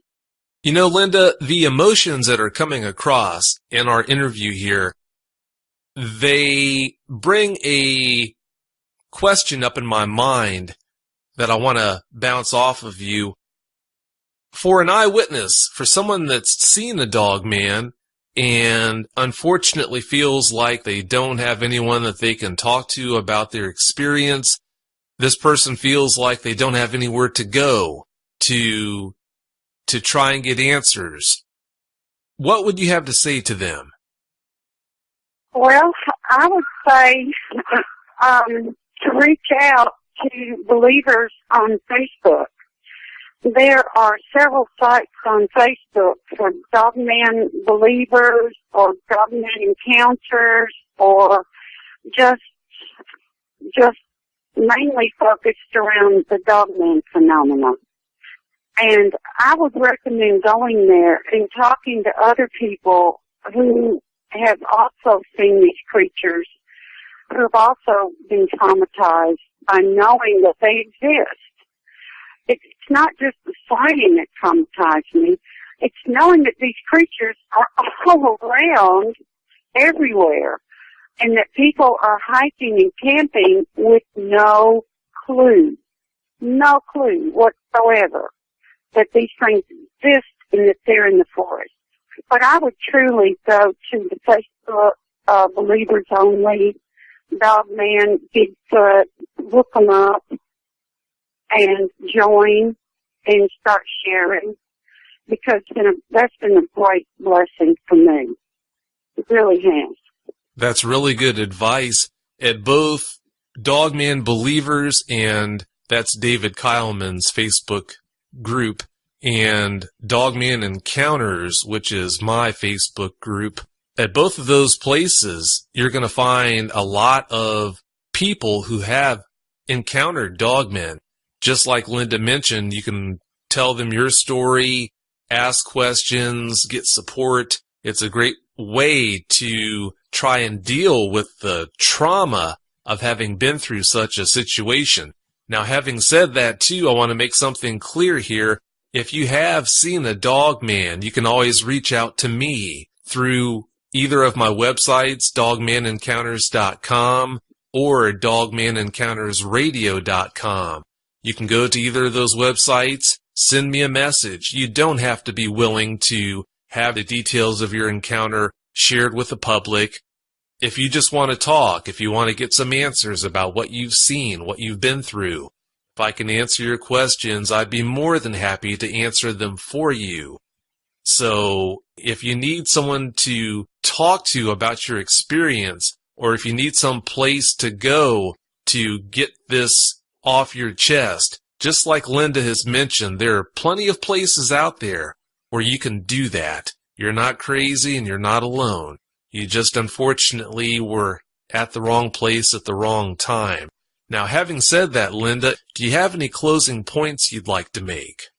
You know, Linda, the emotions that are coming across in our interview here, they bring a question up in my mind that I want to bounce off of you. For an eyewitness, for someone that's seen a dog man and unfortunately feels like they don't have anyone that they can talk to about their experience, this person feels like they don't have anywhere to go to try and get answers. What would you have to say to them? Well, I would say to reach out to believers on Facebook. There are several sites on Facebook for dogman believers or dogman encounters, or just mainly focused around the dogman phenomenon. And I would recommend going there and talking to other people who have also seen these creatures, who have also been traumatized by knowing that they exist. It's not just the sighting that traumatized me. It's knowing that these creatures are all around, everywhere, and that people are hiking and camping with no clue whatsoever that these things exist and that they're in the forest. But I would truly go to the Facebook Believers Only, Dogman, Bigfoot, look them up, and join and start sharing, because that's been a great blessing for me. It really has. That's really good advice at both Dogman Believers, and that's David Kyleman's Facebook group, and Dogman Encounters, which is my Facebook group. At both of those places, you're going to find a lot of people who have encountered dogmen. Just like Linda mentioned, you can tell them your story, ask questions, get support. It's a great way to try and deal with the trauma of having been through such a situation. Now, having said that, too, I want to make something clear here. If you have seen a dog man, you can always reach out to me through either of my websites, dogmanencounters.com or dogmanencountersradio.com. You can go to either of those websites, send me a message. You don't have to be willing to have the details of your encounter shared with the public. If you just want to talk, if you want to get some answers about what you've seen, what you've been through, if I can answer your questions, I'd be more than happy to answer them for you. So if you need someone to talk to about your experience, or if you need some place to go to get this off your chest, just like Linda has mentioned, there are plenty of places out there where you can do that. You're not crazy and you're not alone. You just unfortunately were at the wrong place at the wrong time. Now, having said that, Linda, do you have any closing points you'd like to make?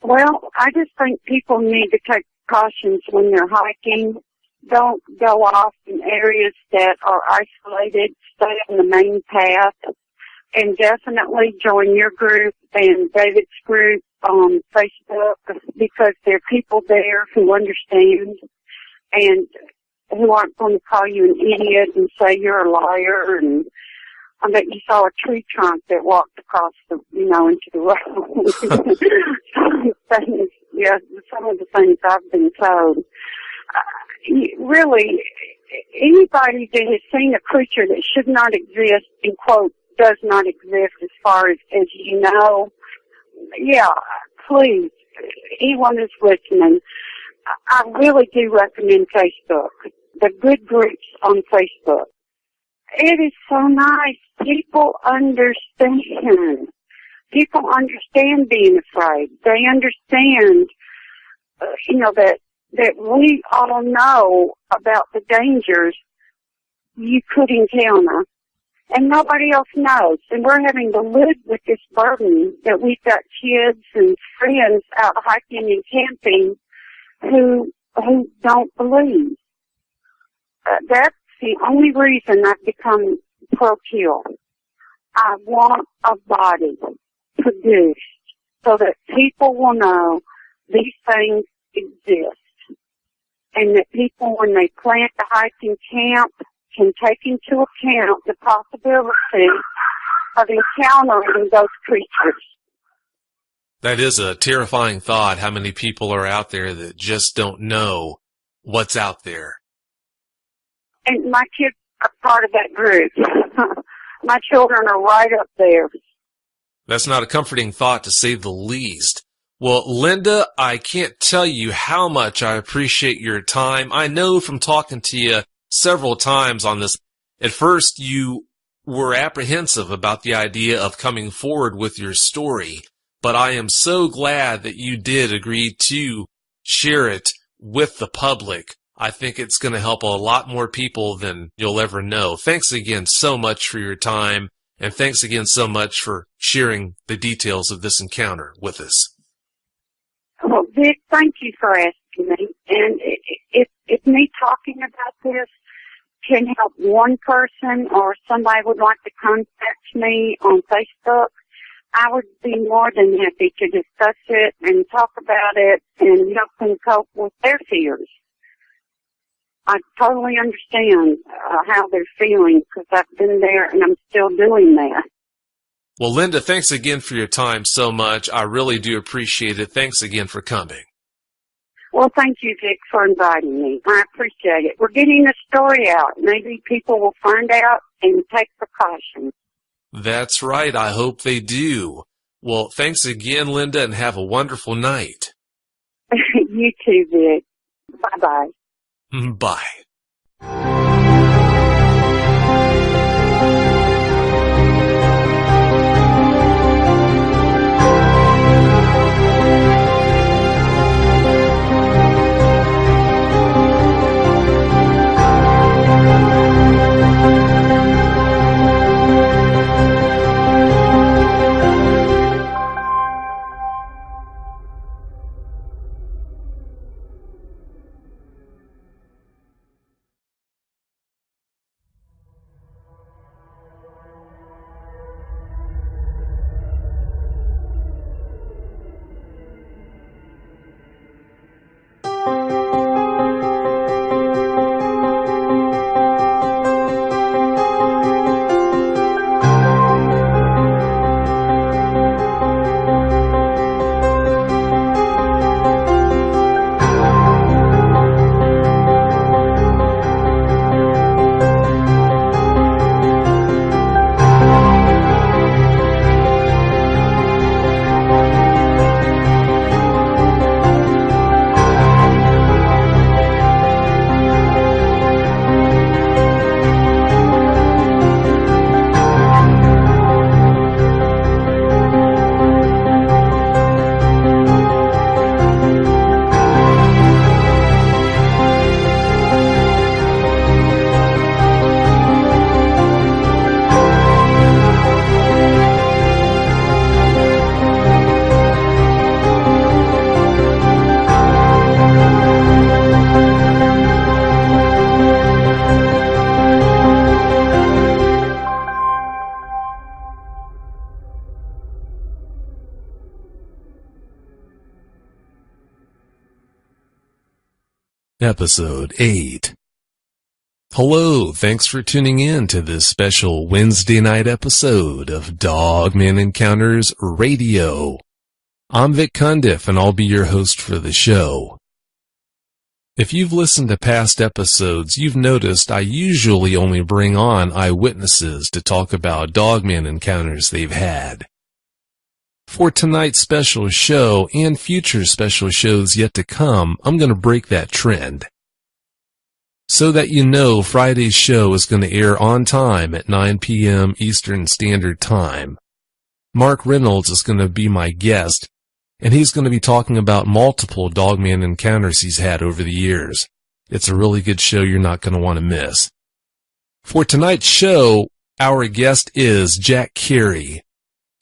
Well, I just think people need to take precautions when they're hiking. Don't go off in areas that are isolated. Stay on the main path. And definitely join your group and David's group on Facebook, because there are people there who understand and who aren't going to call you an idiot and say you're a liar. And I bet you saw a tree trunk that walked across into the road. Some of the things I've been told. Really, anybody that has seen a creature that should not exist, in quote, does not exist as far as you know, yeah, please, anyone who's listening, I really do recommend Facebook, the good groups on Facebook. It is so nice. People understand. People understand being afraid. They understand, that we all know about the dangers you could encounter, and nobody else knows. And we're having to live with this burden that we've got kids and friends out hiking and camping who don't believe. That's the only reason I've become pro-kill. I want a body produced so that people will know these things exist, and that people, when they plan to hike and camp, can take into account the possibility of encountering those creatures. That is a terrifying thought, how many people are out there that just don't know what's out there. And my kids are part of that group. My children are right up there. That's not a comforting thought, to say the least. Well, Linda, I can't tell you how much I appreciate your time. I know from talking to you several times on this, at first you were apprehensive about the idea of coming forward with your story, but I am so glad that you did agree to share it with the public. I think it's going to help a lot more people than you'll ever know. Thanks again so much for your time, and thanks again so much for sharing the details of this encounter with us. Well, Vic, thank you for asking me. And if me talking about this can help one person, or somebody would like to contact me on Facebook, I would be more than happy to discuss it and talk about it and help them cope with their fears. I totally understand how they're feeling, because I've been there and I'm still doing that. Well, Linda, thanks again for your time so much. I really do appreciate it. Thanks again for coming. Well, thank you, Vic, for inviting me. I appreciate it. We're getting the story out. Maybe people will find out and take precautions. That's right. I hope they do. Well, thanks again, Linda, and have a wonderful night. You too, Vic. Bye-bye. Bye. Episode 8. Hello, thanks for tuning in to this special Wednesday night episode of Dogman Encounters Radio. I'm Vic Cundiff, and I'll be your host for the show. If you've listened to past episodes, you've noticed I usually only bring on eyewitnesses to talk about Dogman encounters they've had. For tonight's special show and future special shows yet to come, I'm going to break that trend. So that you know, Friday's show is going to air on time at 9 p.m. Eastern Standard Time. Mark Reynolds is going to be my guest, and he's going to be talking about multiple Dogman encounters he's had over the years. It's a really good show you're not going to want to miss. For tonight's show, our guest is Jack Carey.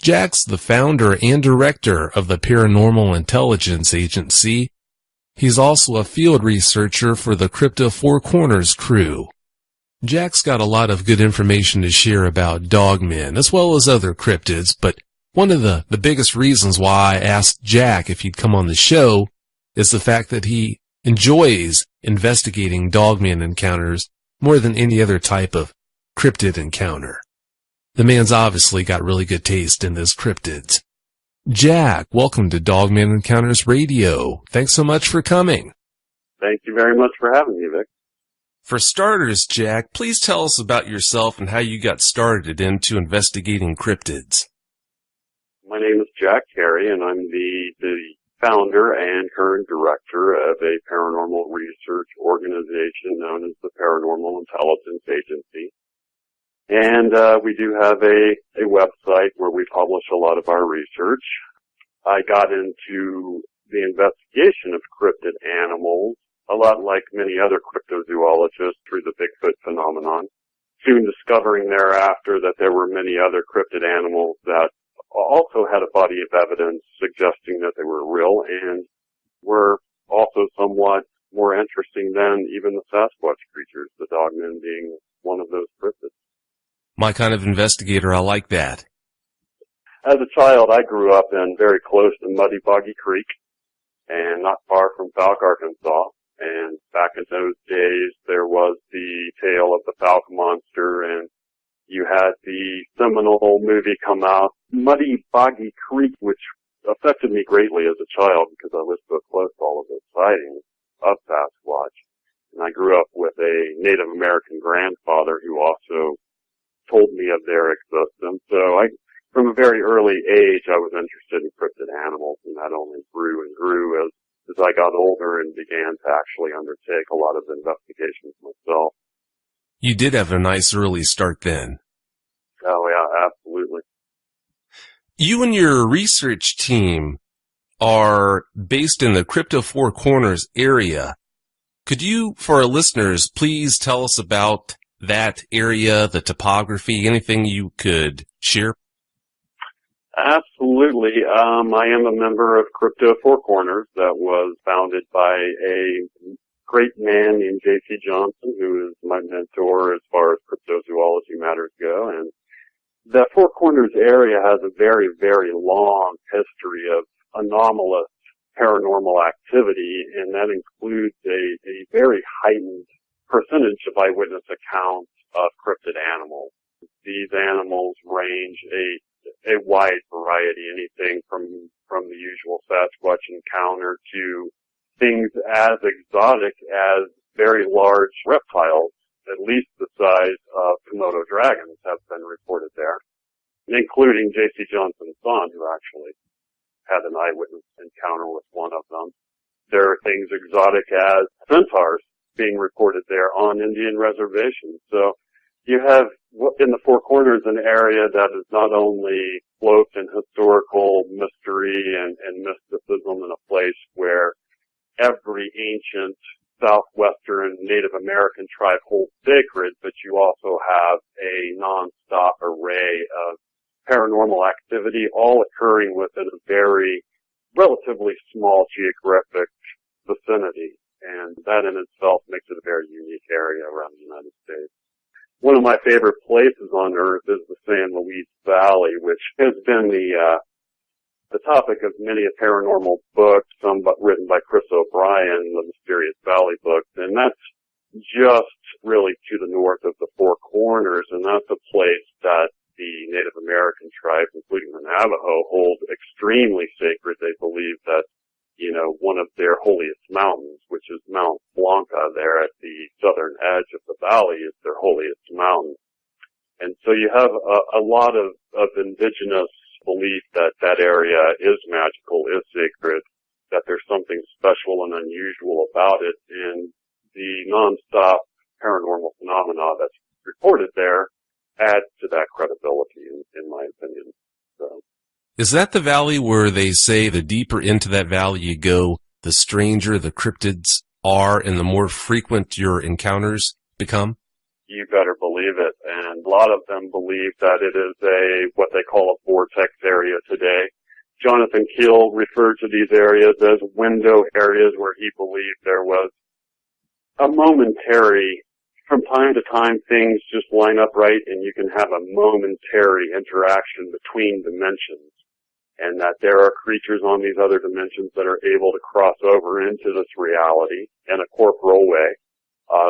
Jack's the founder and director of the Paranormal Intelligence Agency. He's also a field researcher for the Crypto Four Corners crew. Jack's got a lot of good information to share about dogmen, as well as other cryptids, but one of the biggest reasons why I asked Jack if he'd come on the show is the fact that he enjoys investigating dogman encounters more than any other type of cryptid encounter. The man's obviously got really good taste in his cryptids. Jack, welcome to Dogman Encounters Radio. Thanks so much for coming. Thank you very much for having me, Vic. For starters, Jack, please tell us about yourself and how you got started into investigating cryptids. My name is Jack Carey, and I'm the founder and current director of a paranormal research organization known as the Paranormal Intelligence Agency. And we do have a website where we publish a lot of our research. I got into the investigation of cryptid animals, a lot like many other cryptozoologists, through the Bigfoot phenomenon, soon discovering thereafter that there were many other cryptid animals that also had a body of evidence suggesting that they were real and were also somewhat more interesting than even the Sasquatch creatures, the dogmen being one of those cryptids. My kind of investigator, I like that. As a child, I grew up very close to Muddy Boggy Creek and not far from Falk, Arkansas. And back in those days, there was the tale of the Falk monster, and you had the seminal movie come out, Muddy Boggy Creek, which affected me greatly as a child because I was so close to all of those sightings of Sasquatch. And I grew up with a Native American grandfather who also told me of their existence. So from a very early age, I was interested in cryptid animals, and that only grew and grew as I got older and began to actually undertake a lot of investigations myself. You did have a nice early start then. Oh yeah, absolutely. You and your research team are based in the Crypto Four Corners area. Could you, for our listeners, please tell us about that area, the topography, anything you could share? Absolutely. I am a member of Crypto Four Corners that was founded by a great man named J.C. Johnson, who is my mentor as far as cryptozoology matters go. And the Four Corners area has a very, very long history of anomalous paranormal activity, and that includes a very heightened percentage of eyewitness accounts of cryptid animals. These animals range a wide variety, anything from the usual Sasquatch encounter to things as exotic as very large reptiles, at least the size of Komodo dragons, have been reported there, including J.C. Johnson's son, who actually had an eyewitness encounter with one of them. There are things exotic as centaurs being reported there on Indian reservations. So you have in the Four Corners an area that is not only cloaked in historical mystery and mysticism, in a place where every ancient southwestern Native American tribe holds sacred, but you also have a nonstop array of paranormal activity, all occurring within a very relatively small geographic vicinity. And that in itself makes it a very unique area around the United States. One of my favorite places on Earth is the San Luis Valley, which has been the topic of many a paranormal book, some written by Chris O'Brien, the Mysterious Valley books, and that's just really to the north of the Four Corners, and that's a place that the Native American tribes, including the Navajo, hold extremely sacred. They believe that, one of their holiest mountains, which is Mount Blanca there at the southern edge of the valley, is their holiest mountain. And so you have a lot of indigenous belief that that area is magical, is sacred, that there's something special and unusual about it, and the nonstop paranormal phenomena that's reported there adds to that credibility, in my opinion. So. Is that the valley where they say the deeper into that valley you go, the stranger the cryptids are and the more frequent your encounters become? You better believe it. And a lot of them believe that it is what they call a vortex area today. Jonathan Keel referred to these areas as window areas, where he believed there was a momentary, from time to time, things just line up right and you can have a momentary interaction between dimensions. And that there are creatures on these other dimensions that are able to cross over into this reality in a corporal way,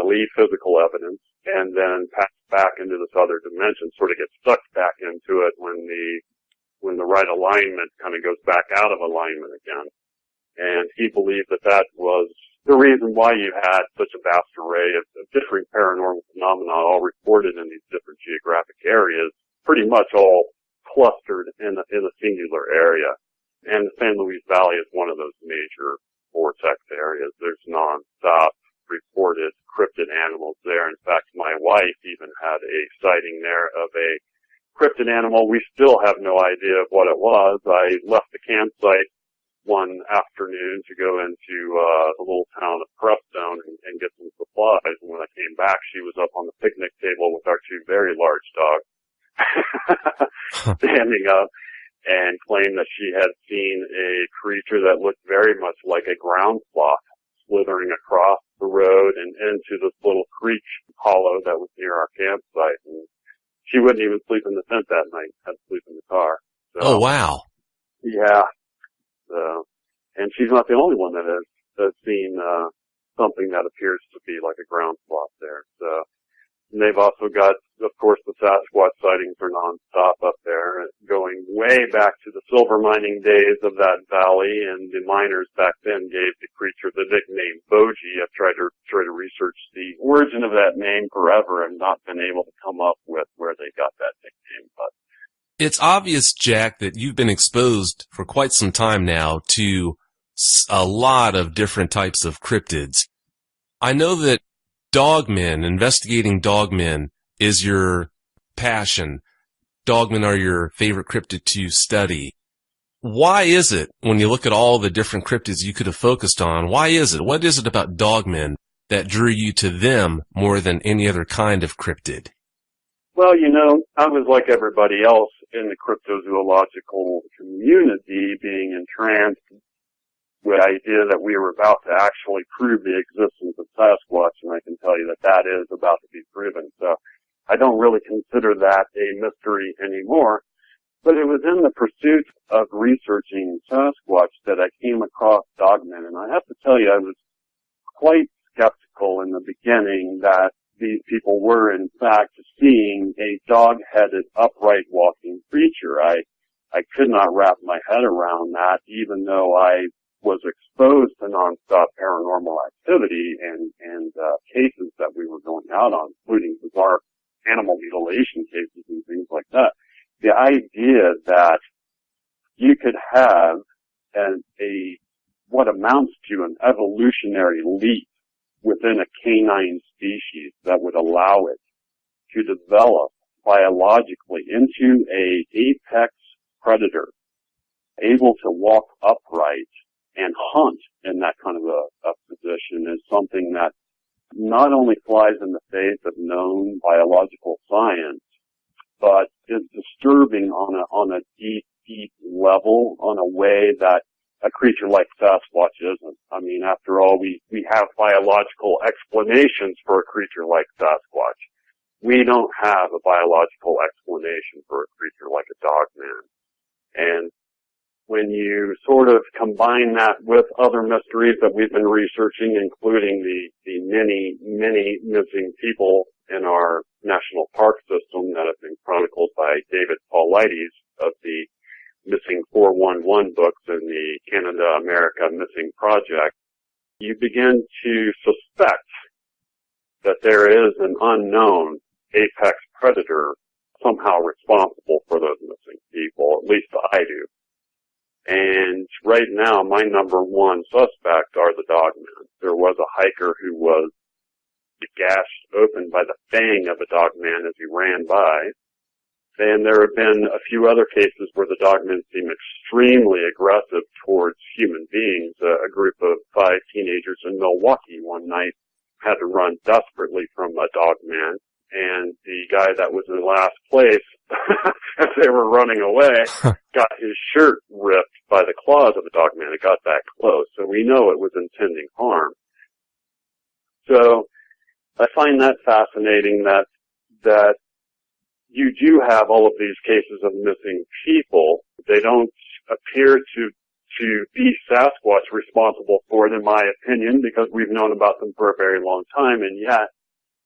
leave physical evidence, and then pass back into this other dimension, sort of get sucked back into it when the right alignment kind of goes back out of alignment again. And he believed that that was the reason why you had such a vast array of different paranormal phenomena all reported in these different geographic areas, pretty much all clustered in a singular area. And the San Luis Valley is one of those major vortex areas. There's non-stop reported cryptid animals there. In fact, my wife even had a sighting there of a cryptid animal. We still have no idea of what it was. I left the campsite one afternoon to go into the little town of Crestone and get some supplies. And when I came back, she was up on the picnic table with our two very large dogs standing up, and claimed that she had seen a creature that looked very much like a ground sloth slithering across the road and into this little creek hollow that was near our campsite. And she wouldn't even sleep in the tent that night, had to sleep in the car. So, oh, wow. Yeah. And she's not the only one that has seen something that appears to be like a ground sloth there. So, and they've also got, of course, the Sasquatch sightings are nonstop up there, going way back to the silver mining days of that valley. And the miners back then gave the creature the nickname Boji. I've tried to research the origin of that name forever and not been able to come up with where they got that nickname. But it's obvious, Jack, that you've been exposed for quite some time now to a lot of different types of cryptids. I know that dogmen, investigating dogmen, is your passion. Dogmen are your favorite cryptid to study. Why is it, when you look at all the different cryptids you could have focused on, what is it about dogmen that drew you to them more than any other kind of cryptid? Well, I was like everybody else in the cryptozoological community, being entranced with the idea that we were about to actually prove the existence of Sasquatch, and I can tell you that is about to be proven. So I don't really consider that a mystery anymore. But it was in the pursuit of researching Sasquatch that I came across dogmen, and I have to tell you, I was quite skeptical in the beginning that these people were, in fact, seeing a dog-headed, upright walking creature. I could not wrap my head around that, even though I was exposed to nonstop paranormal activity and cases that we were going out on, including bizarre animal mutilation cases and things like that. The idea that you could have what amounts to an evolutionary leap within a canine species that would allow it to develop biologically into a apex predator, able to walk upright and hunt in that kind of a position, is something that not only flies in the face of known biological science, but is disturbing on a deep level, on a way that a creature like Sasquatch isn't. I mean, after all, we have biological explanations for a creature like Sasquatch. We don't have a biological explanation for a creature like a dogman. And when you sort of combine that with other mysteries that we've been researching, including the many missing people in our national park system that have been chronicled by David Paulides of the Missing 411 books and the Canada-America Missing Project, you begin to suspect that there is an unknown apex predator somehow responsible for those missing people. At least I do. And right now, my number one suspect are the dogmen. There was a hiker who was gashed open by the fang of a dogman as he ran by. And there have been a few other cases where the dogmen seem extremely aggressive towards human beings. A group of 5 teenagers in Milwaukee one night had to run desperately from a dogman, and the guy that was in last place, as they were running away, got his shirt ripped by the claws of the dogman. It got that close, so we know it was intending harm. So I find that fascinating that you do have all of these cases of missing people. They don't appear to be Sasquatch responsible for it, in my opinion, because we've known about them for a very long time, and yet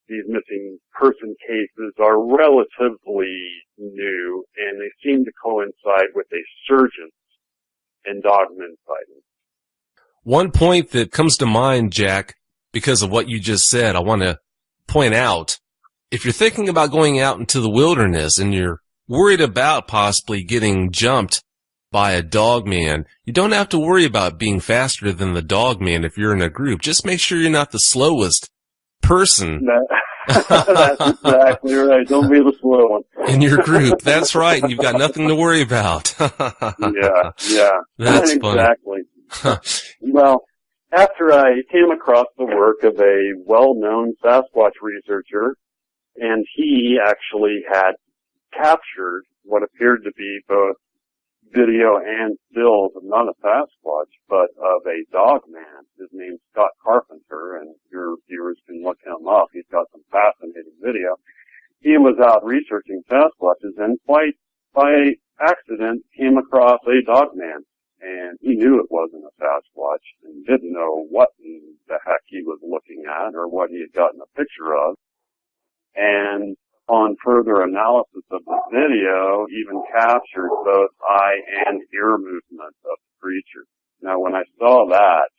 these missing person cases are relatively new, and they seem to coincide with a surgence in dogman sightings. One point that comes to mind, Jack, because of what you just said, I want to point out, if you're thinking about going out into the wilderness and you're worried about possibly getting jumped by a dogman, you don't have to worry about being faster than the dogman if you're in a group. Just make sure you're not the slowest person. That's exactly right. Don't be the slow one. In your group. That's right. You've got nothing to worry about. Yeah. That's exactly. funny. Well, after I came across the work of a well-known Sasquatch researcher, and he actually had captured what appeared to be both video and stills of not a Sasquatch, but of a dogman. His name's Scott Carpenter, and your viewers can look him up. He's got some fascinating video. He was out researching Sasquatches, and quite by accident came across a dogman. And he knew it wasn't a Sasquatch and didn't know what in the heck he was looking at or what he had gotten a picture of. And on further analysis of the video, even captured both eye and ear movement of the creature. Now, when I saw that,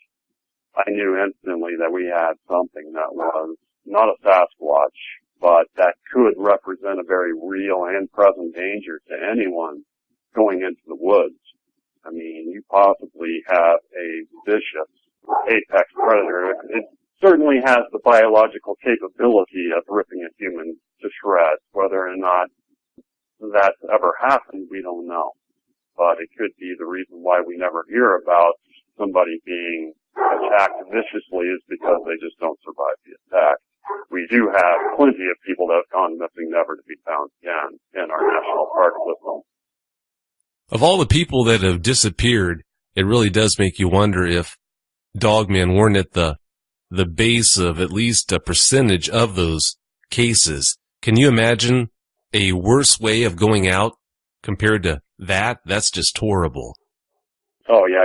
I knew instantly that we had something that was not a Sasquatch, but that could represent a very real and present danger to anyone going into the woods. I mean, you possibly have a vicious apex predator. It certainly has the biological capability of ripping a human to shreds. Whether or not that's ever happened, we don't know. But it could be the reason why we never hear about somebody being attacked viciously is because they just don't survive the attack. We do have plenty of people that have gone missing, never to be found again in our national park system. Of all the people that have disappeared, it really does make you wonder if dogmen weren't at the base of at least a percentage of those cases. Can you imagine a worse way of going out compared to that? That's just horrible. Oh yeah,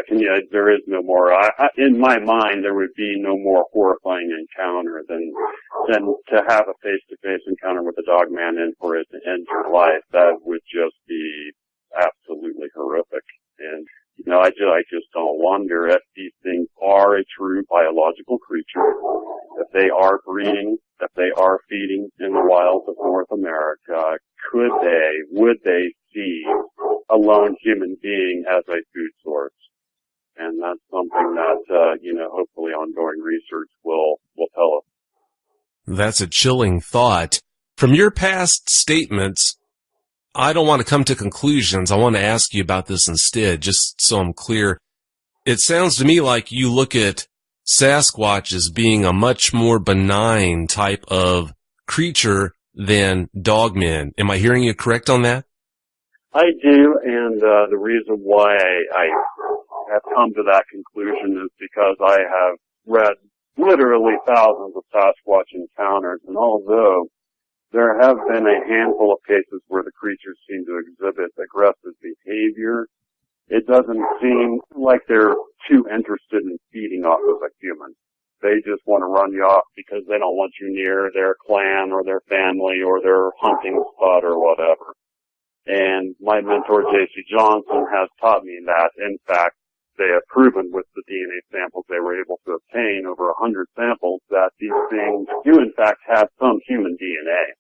there is no more. In my mind, there would be no more horrifying encounter than to have a face-to-face encounter with a dog man and for it to end your life. That would just be absolutely horrific. And I just don't wonder if these things are a true biological creature, if they are breeding, if they are feeding in the wilds of North America. Would they see a lone human being as a food source? And that's something that, hopefully ongoing research will tell us. That's a chilling thought. From your past statements, I don't want to come to conclusions. I want to ask you about this instead, just so I'm clear. It sounds to me like you look at Sasquatch as being a much more benign type of creature than dogmen. Am I hearing you correct on that? I do, and the reason why I have come to that conclusion is because I have read literally thousands of Sasquatch encounters, and although there have been a handful of cases where the creatures seem to exhibit aggressive behavior, it doesn't seem like they're too interested in feeding off of a human. They just want to run you off because they don't want you near their clan or their family or their hunting spot or whatever. And my mentor, J.C. Johnson, has taught me that, in fact, they have proven with the DNA samples they were able to obtain, over 100 samples, that these things do, in fact, have some human DNA.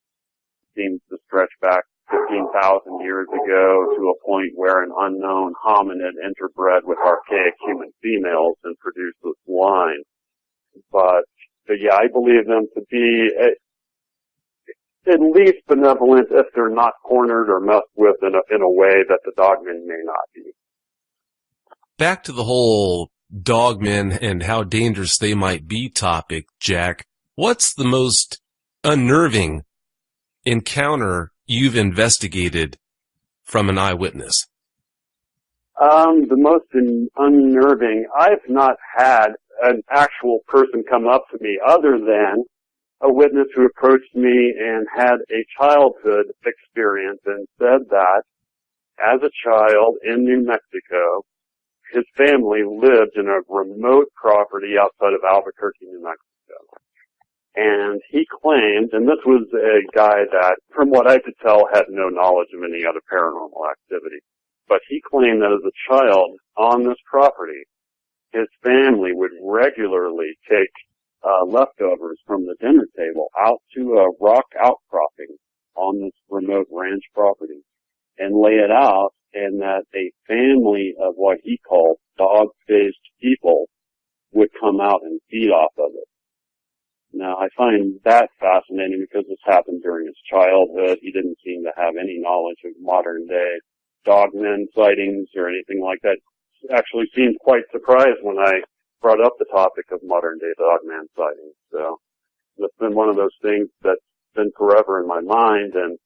Seems to stretch back 15,000 years ago to a point where an unknown hominid interbred with archaic human females and produced this line. But yeah, I believe them to be at least benevolent if they're not cornered or messed with in a way that the dogmen may not be. Back to the whole dogmen and how dangerous they might be topic, Jack. What's the most unnerving encounter you've investigated from an eyewitness? The most unnerving, I've not had an actual person come up to me other than a witness who approached me and had a childhood experience and said that as a child in New Mexico, his family lived in a remote property outside of Albuquerque, New Mexico. And he claimed, and this was a guy that, from what I could tell, had no knowledge of any other paranormal activity, but he claimed that as a child on this property, his family would regularly take leftovers from the dinner table out to a rock outcropping on this remote ranch property and lay it out, and that a family of what he called dog-faced people would come out and feed off of it. Now, I find that fascinating because this happened during his childhood. He didn't seem to have any knowledge of modern-day dogmen sightings or anything like that. Actually seemed quite surprised when I brought up the topic of modern-day dogman sightings. So it's been one of those things that's been forever in my mind, and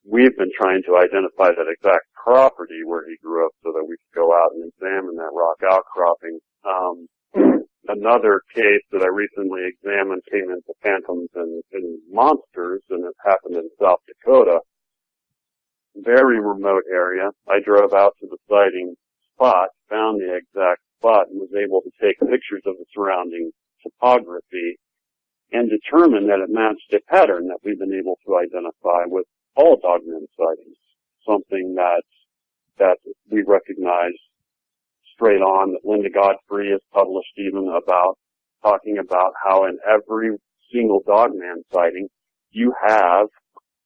we've been trying to identify that exact property where he grew up so that we could go out and examine that rock outcropping. Another case that I recently examined came into Phantoms and Monsters, and it happened in South Dakota. Very remote area. I drove out to the sighting spot, found the exact spot, and was able to take pictures of the surrounding topography and determine that it matched a pattern that we've been able to identify with all dogman sightings. Something that we recognize straight on, that Linda Godfrey has published even about, talking about how in every single dogman sighting you have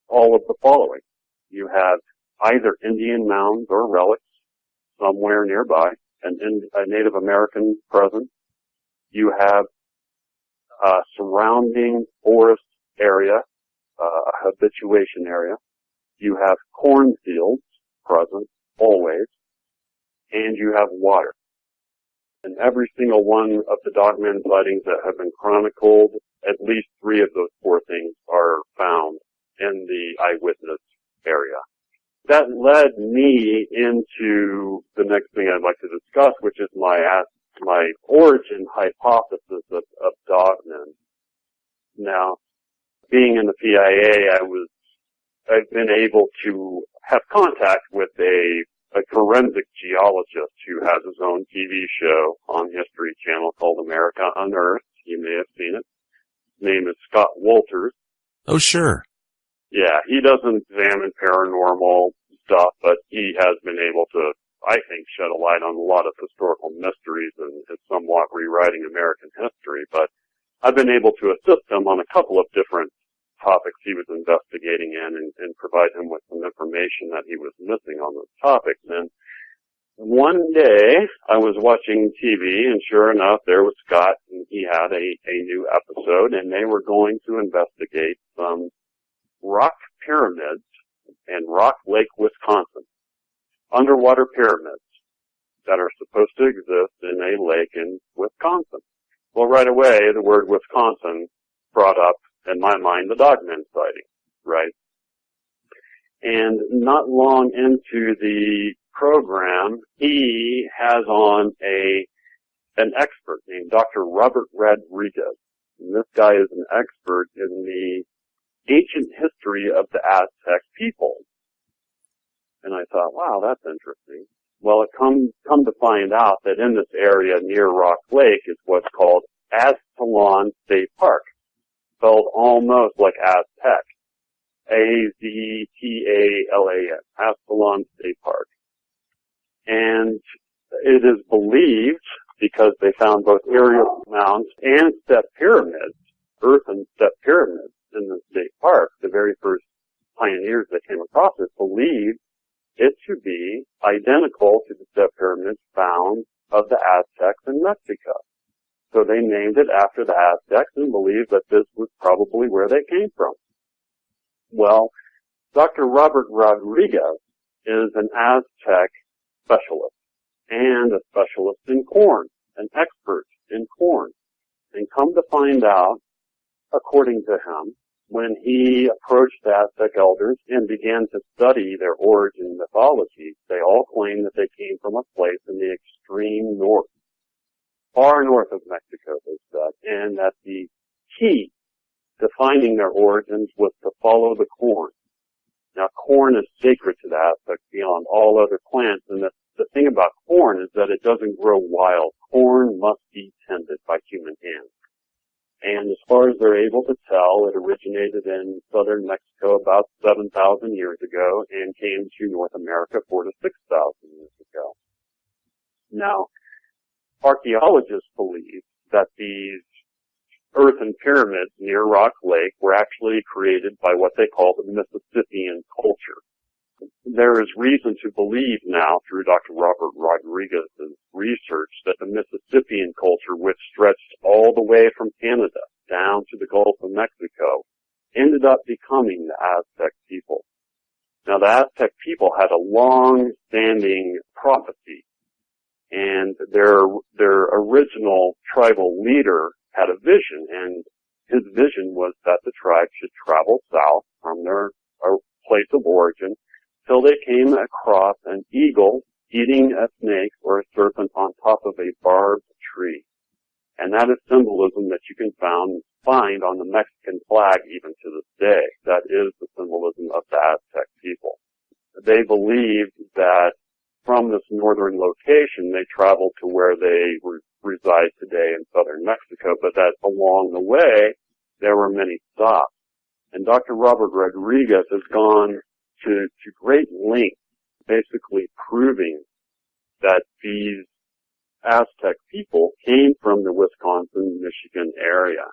all of the following. You have either Indian mounds or relics, somewhere nearby, a Native American presence. You have a surrounding forest area, a habituation area. You have cornfields present always, and you have water. And every single one of the dogman sightings that have been chronicled, at least 3 of those 4 things are found in the eyewitness area. That led me into the next thing I'd like to discuss, which is my origin hypothesis of dogmen. Now, being in the PIA, I've been able to have contact with a forensic geologist who has his own TV show on History Channel called America Unearthed. You may have seen it. His name is Scott Wolters. Oh, sure. Yeah, he doesn't examine paranormal stuff, but he has been able to, I think, shed a light on a lot of historical mysteries and is somewhat rewriting American history. But I've been able to assist him on a couple of different topics he was investigating and provide him with some information that he was missing on those topics. And one day I was watching TV, and sure enough, there was Scott, and he had a new episode, and they were going to investigate some rock pyramids in Rock Lake, Wisconsin. Underwater pyramids that are supposed to exist in a lake in Wisconsin. Well, right away, the word Wisconsin brought up, in my mind, the dogman sighting, right? And not long into the program, he has on an expert named Dr. Robert Rodriguez. And this guy is an expert in the ancient history of the Aztec people. And I thought, wow, that's interesting. Well, it come to find out that in this area near Rock Lake is what's called Aztalan State Park, spelled almost like Aztec. Aztalan, Aztalan State Park. And it is believed, because they found both aerial mounds and step pyramids, earthen step pyramids in the state park, the very first pioneers that came across it believed it to be identical to the step pyramids found of the Aztecs in Mexico. So they named it after the Aztecs and believed that this was probably where they came from. Well, Dr. Robert Rodriguez is an Aztec specialist and a specialist in corn, an expert in corn. And come to find out, according to him, when he approached the Aztec elders and began to study their origin mythology, they all claimed that they came from a place in the extreme north, far north of Mexico, they said, and that the key to finding their origins was to follow the corn. Now, corn is sacred to the Aztecs beyond all other plants, and the thing about corn is that it doesn't grow wild. Corn must be tended by human hands. And as far as they're able to tell, it originated in southern Mexico about 7,000 years ago and came to North America 4,000 to 6,000 years ago. Now, archaeologists believe that these earthen pyramids near Rock Lake were actually created by what they call the Mississippian culture. There is reason to believe now, through Dr. Robert Rodriguez's research, that the Mississippian culture, which stretched all the way from Canada down to the Gulf of Mexico, ended up becoming the Aztec people. Now, the Aztec people had a long-standing prophecy, and their original tribal leader had a vision, and his vision was that the tribe should travel south from their place of origin till they came across an eagle eating a snake or a serpent on top of a barbed tree. And that is symbolism that you can find on the Mexican flag even to this day. That is the symbolism of the Aztec people. They believed that from this northern location, they traveled to where they reside today in southern Mexico, but that along the way, there were many stops. And Dr. Robert Rodriguez has gone to great lengths, basically proving that these Aztec people came from the Wisconsin, Michigan area.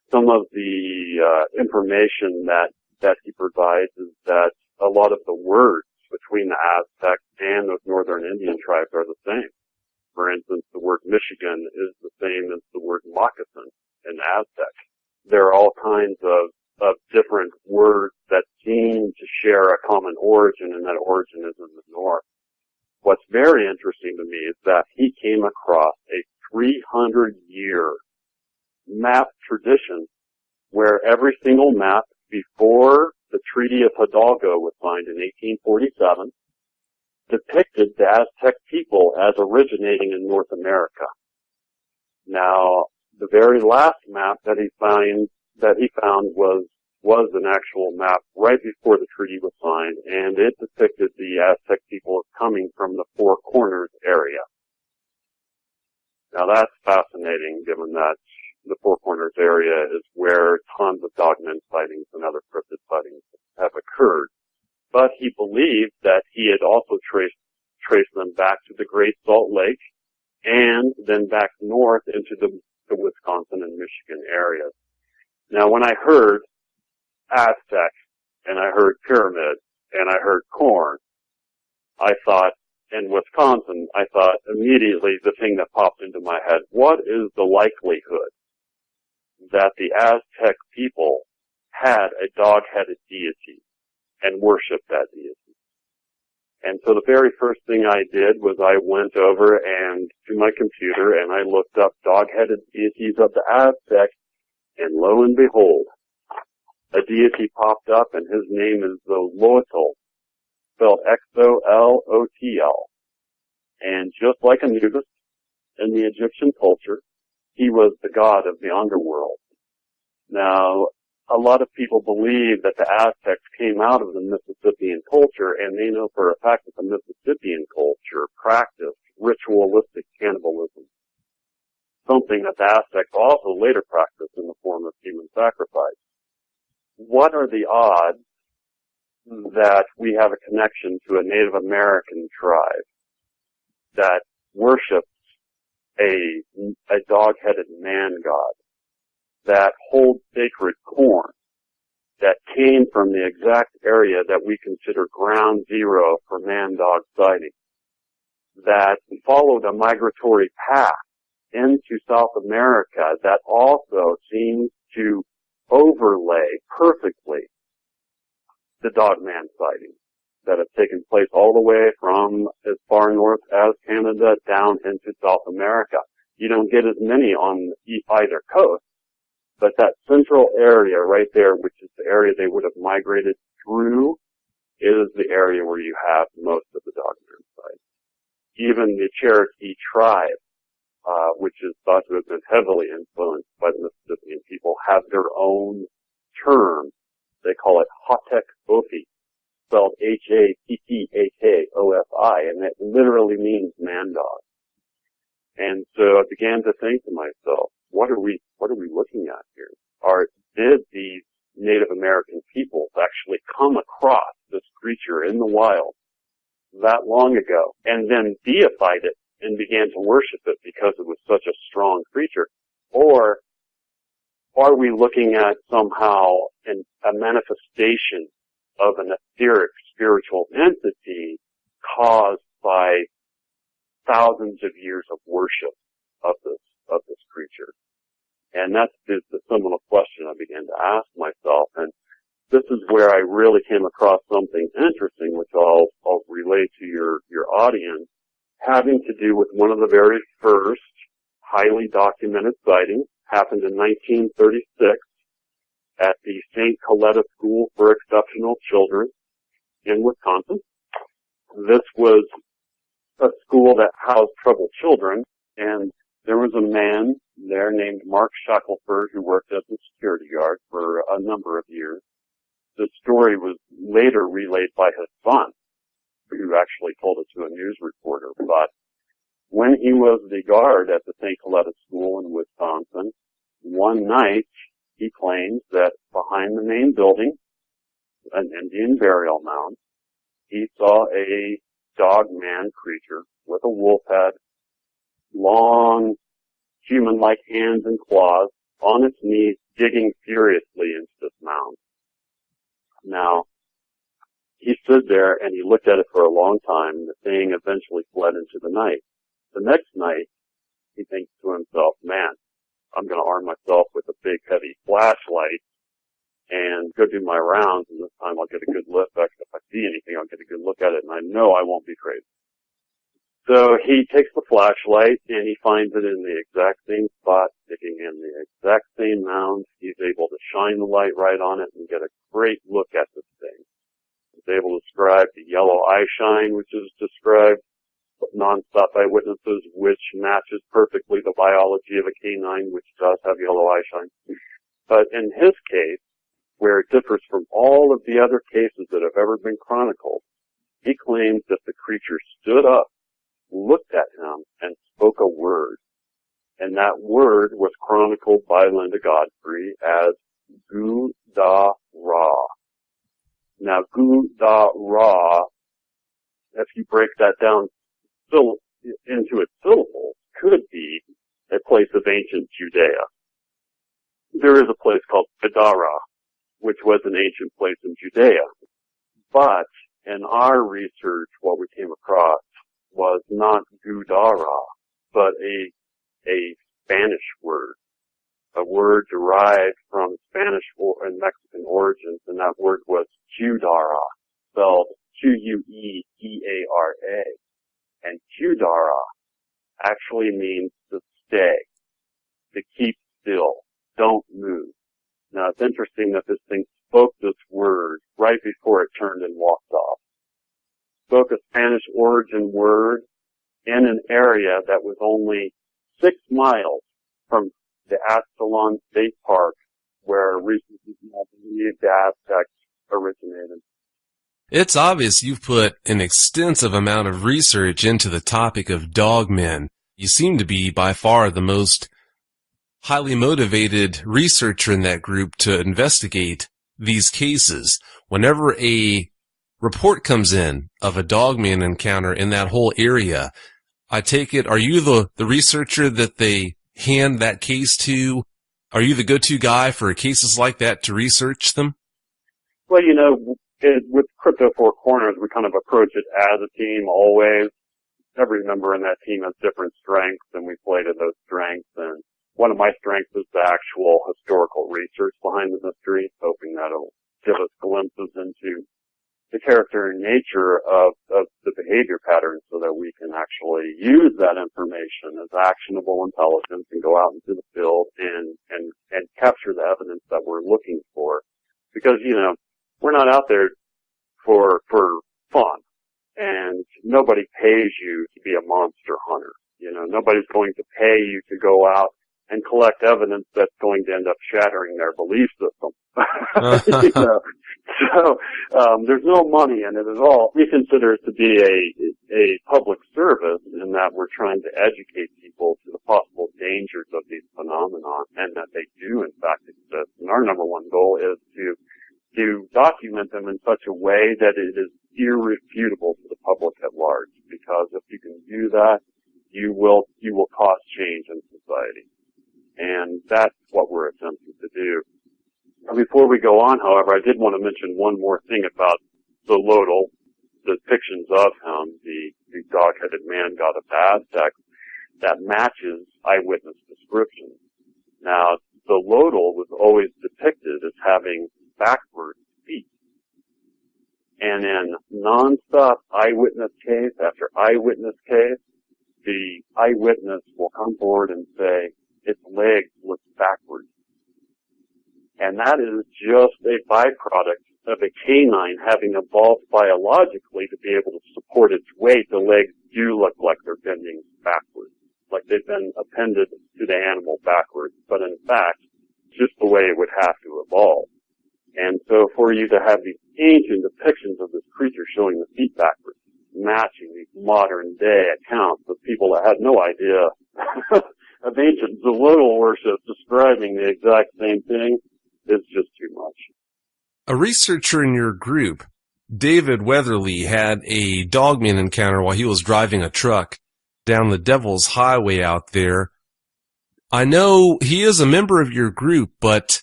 Some of the information that he provides is that a lot of the words between the Aztecs and those northern Indian tribes are the same. For instance, the word Michigan is the same as the word moccasin in Aztec. There are all kinds of different words that seem to share a common origin, and that origin is in the north. What's very interesting to me is that he came across a 300-year map tradition where every single map before the Treaty of Hidalgo was signed in 1847 depicted the Aztec people as originating in North America. Now, the very last map that he found was an actual map right before the treaty was signed, and it depicted the Aztec people as coming from the Four Corners area. Now that's fascinating, given that the Four Corners area is where tons of dogman sightings and other cryptid sightings have occurred. But he believed that he had also traced them back to the Great Salt Lake and then back north into the Wisconsin and Michigan areas. Now, when I heard Aztec and I heard pyramid and I heard corn, I thought, in Wisconsin, I thought immediately the thing that popped into my head, what is the likelihood that the Aztec people had a dog-headed deity and worshiped that deity? And so the very first thing I did was I went over and to my computer and I looked up dog-headed deities of the Aztec, and lo and behold, a deity popped up, and his name is Xolotl, spelled Xolotl. And just like Anubis in the Egyptian culture, he was the god of the underworld. Now, a lot of people believe that the Aztecs came out of the Mississippian culture, and they know for a fact that the Mississippian culture practiced ritualistic cannibalism, something that the Aztecs also later practiced in the form of human sacrifice. What are the odds that we have a connection to a Native American tribe that worships a dog-headed man god, that holds sacred corn, that came from the exact area that we consider ground zero for man-dog sightings, that followed a migratory path into South America that also seems to overlay perfectly the dogman sightings that have taken place all the way from as far north as Canada down into South America. You don't get as many on either coast, but that central area right there, which is the area they would have migrated through, is the area where you have most of the dogman sites. Even the Cherokee tribe, which is thought to have been heavily influenced by the Mississippian people, have their own term. They call it Hatek Ofi, spelled Hattokofi, and it literally means man dog. And so I began to think to myself, what are we looking at here? Did these Native American peoples actually come across this creature in the wild that long ago and then deified it and began to worship it because it was such a strong creature? Or are we looking at somehow a manifestation of an etheric spiritual entity caused by thousands of years of worship of this creature? And that's the seminal question I began to ask myself. And this is where I really came across something interesting, which I'll relay to your audience, having to do with one of the very first highly documented sightings. Happened in 1936 at the St. Coletta School for Exceptional Children in Wisconsin. This was a school that housed troubled children, and there was a man there named Mark Shackelford who worked as a security guard for a number of years. The story was later relayed by his son, who actually told it to a news reporter. But when he was the guard at the St. Coletta School in Wisconsin, one night he claims that behind the main building, an Indian burial mound, he saw a dog-man creature with a wolf head, long human-like hands and claws, on its knees, digging furiously into this mound. Now, he stood there and he looked at it for a long time, and the thing eventually fled into the night. The next night, he thinks to himself, man, I'm going to arm myself with a big, heavy flashlight and go do my rounds, and this time I'll get a good look. If I see anything, I'll get a good look at it, and I know I won't be crazy. So he takes the flashlight, and he finds it in the exact same spot, sticking in the exact same mound. He's able to shine the light right on it and get a great look at this thing. He's able to describe the yellow eye shine, which is described non-stop eyewitnesses, which matches perfectly the biology of a canine, which does have yellow eye shine. But in his case, where it differs from all of the other cases that have ever been chronicled, he claims that the creature stood up, looked at him, and spoke a word. And that word was chronicled by Linda Godfrey as Gu-da-ra. Now, Gu-da-ra, if you break that down into its syllables, could be a place of ancient Judea. There is a place called Gadara, which was an ancient place in Judea. But in our research, what we came across was not Gudara, but a Spanish word, a word derived from Spanish and Mexican origins, and that word was Judara, spelled Q-U-E-D-A-R-A. And Judara actually means to stay, to keep still, don't move. Now, it's interesting that this thing spoke this word right before it turned and walked off. Spoke a Spanish origin word in an area that was only 6 miles from the Aztlán State Park, where recently the Aztecs originated. It's obvious you've put an extensive amount of research into the topic of dogmen. You seem to be by far the most highly motivated researcher in that group to investigate these cases. Whenever a report comes in of a dogman encounter in that whole area, I take it, are you the researcher that they hand that case to? Are you the go-to guy for cases like that to research them? Well, with Crypto Four Corners, we kind of approach it as a team always. Every member in that team has different strengths, and we play to those strengths. And one of my strengths is the actual historical research behind the mystery, hoping that it'll give us glimpses into the character and nature of the behavior patterns so that we can actually use that information as actionable intelligence and go out into the field and capture the evidence that we're looking for. Because, we're not out there for fun, and nobody pays you to be a monster hunter. Nobody's going to pay you to go out and collect evidence that's going to end up shattering their belief system. So there's no money in it at all. We consider it to be a public service in that we're trying to educate people to the possible dangers of these phenomena, and that they do in fact exist. And our number one goal is to document them in such a way that it is irrefutable to the public at large. Because if you can do that, you will cause change in society. And that's what we're attempting to do. Before we go on, however, I did want to mention one more thing about the Lodal, the depictions of him, the dog-headed man god of the Aztecs, that matches eyewitness descriptions. Now, the Lodal was always depicted as having backward feet. And in non-stop eyewitness case after eyewitness case, the eyewitness will come forward and say, its legs look backwards. And that is just a byproduct of a canine having evolved biologically to be able to support its weight. The legs do look like they're bending backwards, like they've been appended to the animal backwards. But in fact, just the way it would have to evolve. And so for you to have these ancient depictions of this creature showing the feet backwards, matching these modern day accounts of people that had no idea of ancient Zolotl worship describing the exact same thing, is just too much. A researcher in your group, David Weatherly, had a dogman encounter while he was driving a truck down the Devil's Highway out there. I know he is a member of your group, but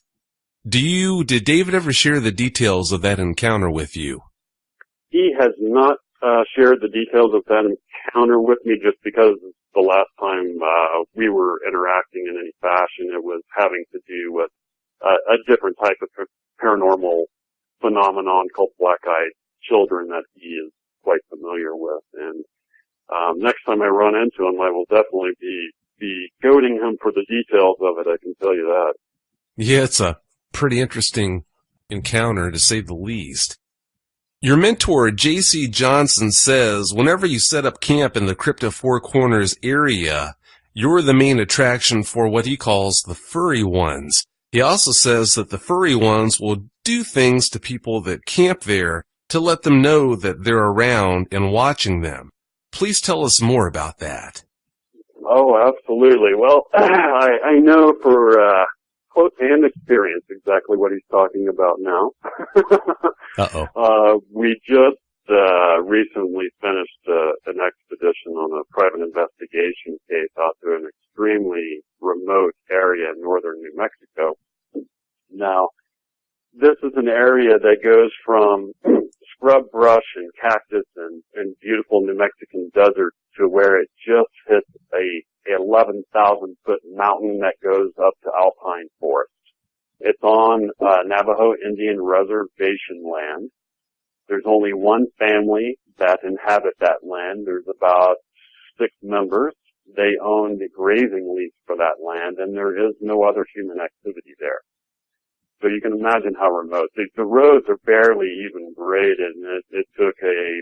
did David ever share the details of that encounter with you? He has not shared the details of that encounter with me, just because the last time we were interacting in any fashion, it was having to do with a different type of paranormal phenomenon called black-eyed children that he is quite familiar with. And next time I run into him, I will definitely be goading him for the details of it, I can tell you that. Yeah, it's a pretty interesting encounter, to say the least. Your mentor, J.C. Johnson, says whenever you set up camp in the Crypto Four Corners area, you're the main attraction for what he calls the furry ones. He also says that the furry ones will do things to people that camp there to let them know that they're around and watching them. Please tell us more about that. Oh, absolutely. Well, I know for close-hand experience exactly what he's talking about now. Uh-oh. We just recently finished an expedition on a private investigation case out to an extremely remote area in northern New Mexico. Now, this is an area that goes from scrub brush and cactus and beautiful New Mexican desert to where it just hits a 11,000-foot mountain that goes up to alpine forest. It's on Navajo Indian reservation land. There's only one family that inhabit that land. There's about 6 members. They own the grazing lease for that land, and there is no other human activity there. So you can imagine how remote. The roads are barely even graded, and it took a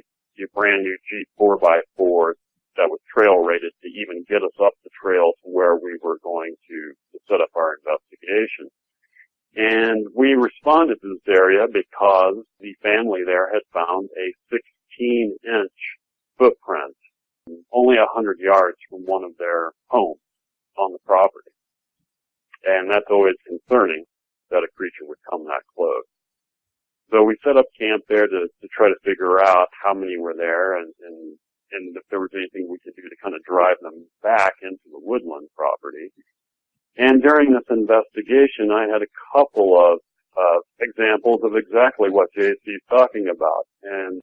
brand new Jeep 4x4 that was trail rated to even get us up the trail to where we were going to set up our investigation. And we responded to this area because the family there had found a 16-inch footprint only 100 yards from one of their homes on the property. And that's always concerning, that a creature would come that close. So we set up camp there to try to figure out how many were there and if there was anything we could do to kind of drive them back into the woodland property. And during this investigation, I had a couple of examples of exactly what JC is talking about. And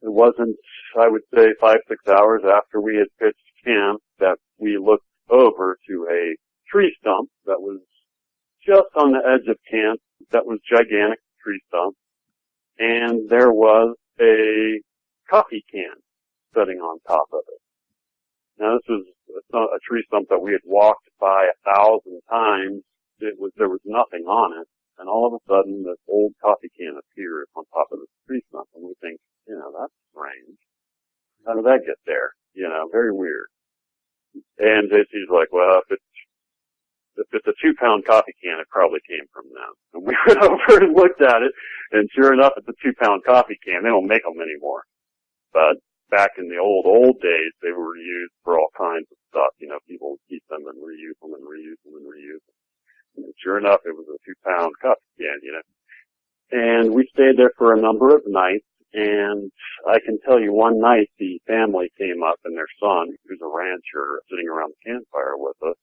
it wasn't, I would say, 5-6 hours after we had pitched camp that we looked over to a tree stump that was just on the edge of camp. That was gigantic tree stump. And there was a coffee can sitting on top of it. Now, this was a tree stump that we had walked by 1,000 times. There was nothing on it, and all of a sudden, this old coffee can appears on top of this tree stump, and we think, that's strange. How did that get there? Very weird. And JC's like, well, if it's a 2-pound coffee can, it probably came from them. And we went over and looked at it, and sure enough, it's a 2-pound coffee can. They don't make them anymore. But back in the old days, they were used for all kinds of stuff. People would keep them and reuse them and reuse them and reuse them. And sure enough, it was a 2-pound coffee can, And we stayed there for a number of nights, and I can tell you one night the family came up and their son, who's a rancher, sitting around the campfire with us,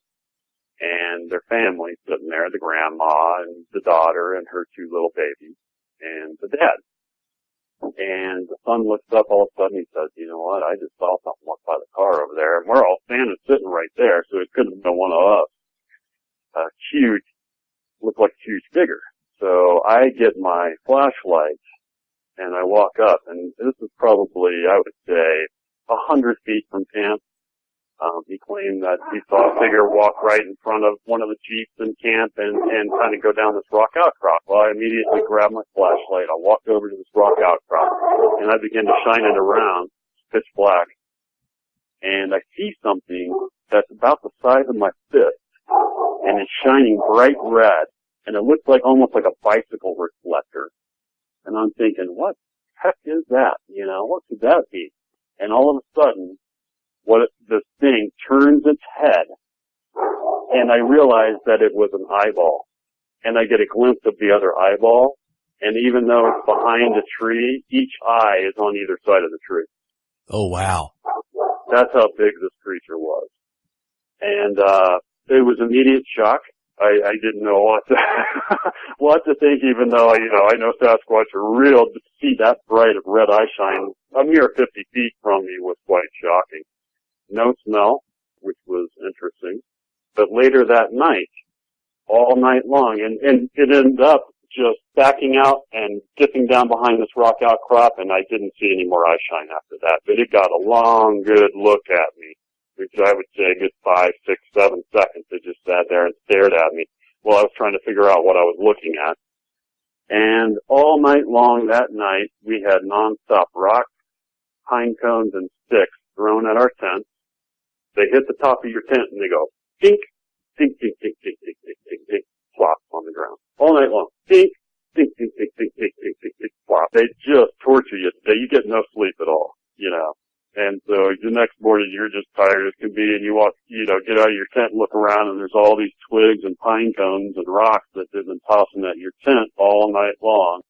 and their family sitting there, the grandma and the daughter and her 2 little babies, and the dad. And the son looks up all of a sudden, he says, you know what, I just saw something walk by the car over there, and we're all standing sitting right there, so it couldn't have been one of us. Looked like a huge figure. So I get my flashlight, and I walk up, and this is probably, I would say, 100 feet from camp. He claimed that he saw a figure walk right in front of one of the Jeeps in camp and kind of go down this rock outcrop. Well, I immediately grabbed my flashlight. I walked over to this rock outcrop, and I began to shine it around, pitch black. And I see something that's about the size of my fist, and it's shining bright red, and it looks like almost like a bicycle reflector. And I'm thinking, what the heck is that? What could that be? And all of a sudden, this thing turns its head, and I realize that it was an eyeball. And I get a glimpse of the other eyeball, and even though it's behind a tree, each eye is on either side of the tree. Oh, wow. That's how big this creature was. And it was immediate shock. I didn't know what to, what to think, even though, I know Sasquatch are real. To see that bright of red eye shine a mere 50 feet from me was quite shocking. No smell, which was interesting. But later that night, all night long, and it ended up just backing out and dipping down behind this rock outcrop, and I didn't see any more eye shine after that. But it got a long, good look at me, which I would say a good 5, 6, 7 seconds. It just sat there and stared at me while I was trying to figure out what I was looking at. And all night long that night, we had nonstop rocks, pine cones, and sticks thrown at our tent. They hit the top of your tent and they go, tink, tink, tink, tink, tink, tink, tink, tink, tink, flop on the ground. All night long. Tink, tink, tink, tink, tink, tink, tink, tink, tink, flop. They just torture you. You get no sleep at all, And so the next morning you're just tired as can be, and you walk, get out of your tent and look around, and there's all these twigs and pine cones and rocks that they've been tossing at your tent all night long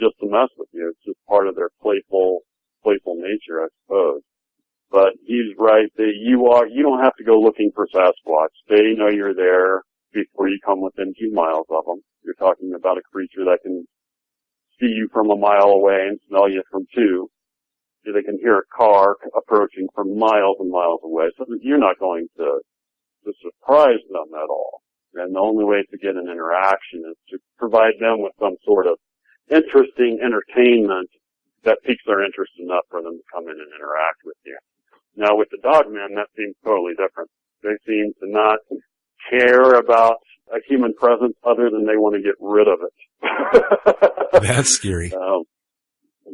just to mess with you. It's just part of their playful nature, I suppose. But he's right. You don't have to go looking for Sasquatch. They know you're there before you come within 2 miles of them. You're talking about a creature that can see you from a mile away and smell you from 2. They can hear a car approaching from miles and miles away. So you're not going to surprise them at all. And the only way to get an interaction is to provide them with some sort of interesting entertainment that piques their interest enough for them to come in and interact with you. Now with the dogmen, that seems totally different. They seem to not care about a human presence other than they want to get rid of it. That's scary.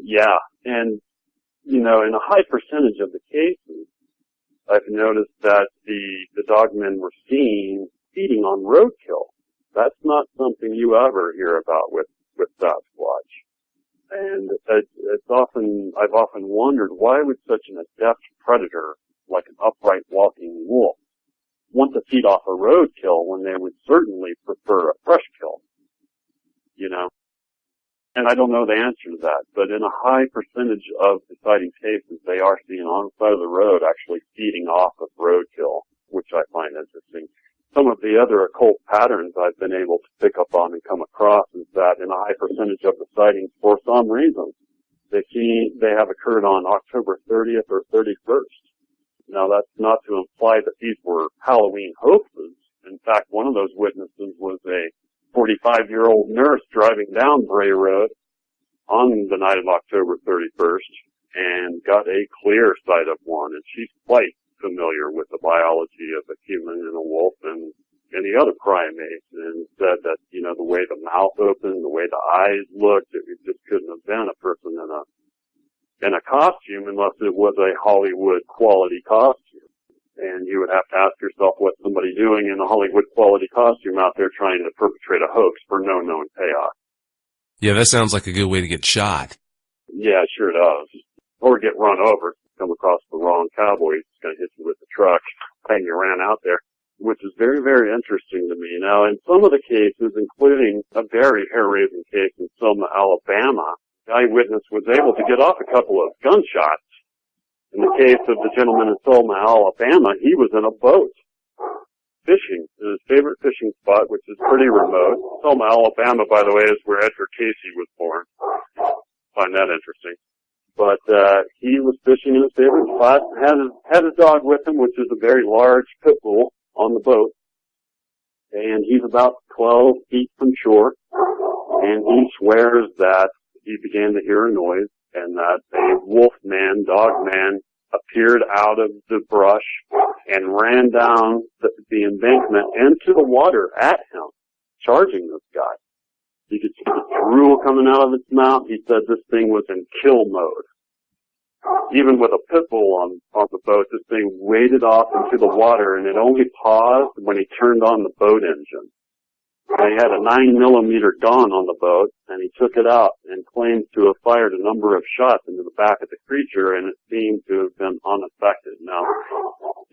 Yeah. And, in a high percentage of the cases, I've noticed that the dogmen were seen feeding on roadkill. That's not something you ever hear about with Sasquatch. And I've often wondered, why would such an adept predator, like an upright walking wolf, want to feed off a roadkill when they would certainly prefer a fresh kill? And I don't know the answer to that, but in a high percentage of the sighting cases, they are seen on the side of the road actually feeding off of roadkill, which I find interesting. Some of the other occult patterns I've been able to pick up on and come across is that in a high percentage of the sightings, for some reason, they have occurred on October 30th or 31st. Now that's not to imply that these were Halloween hoaxes. In fact, one of those witnesses was a 45-year-old nurse driving down Bray Road on the night of October 31st and got a clear sight of one. And she's quite familiar with the biology of a human and a wolf and any other primate, and said that, the way the mouth opened, the way the eyes looked, it just couldn't have been a person in a costume unless it was a Hollywood quality costume. And you would have to ask yourself, what's somebody doing in a Hollywood quality costume out there trying to perpetrate a hoax for no known payoff? Yeah, that sounds like a good way to get shot. Yeah, it sure does. Or get run over. Come across the wrong cowboy, he's going to hit you with the truck, and you ran out there, which is very, very interesting to me. Now, in some of the cases, including a very hair-raising case in Selma, Alabama, the eyewitness was able to get off a couple of gunshots. In the case of the gentleman in Selma, Alabama, he was in a boat fishing in his favorite fishing spot, which is pretty remote. Selma, Alabama, by the way, is where Edgar Casey was born. Find that interesting. But he was fishing in his favorite spot, had a dog with him, which is a very large pit bull on the boat. And he's about 12 feet from shore. And he swears that he began to hear a noise and that a wolf man, dog man, appeared out of the brush and ran down the embankment into the water at him, charging this guy. You could see the drool coming out of its mouth. He said this thing was in kill mode. Even with a pit bull on the boat, this thing waded off into the water, and it only paused when he turned on the boat engine. And he had a 9mm gun on the boat, and he took it out and claimed to have fired a number of shots into the back of the creature, and it seemed to have been unaffected. Now,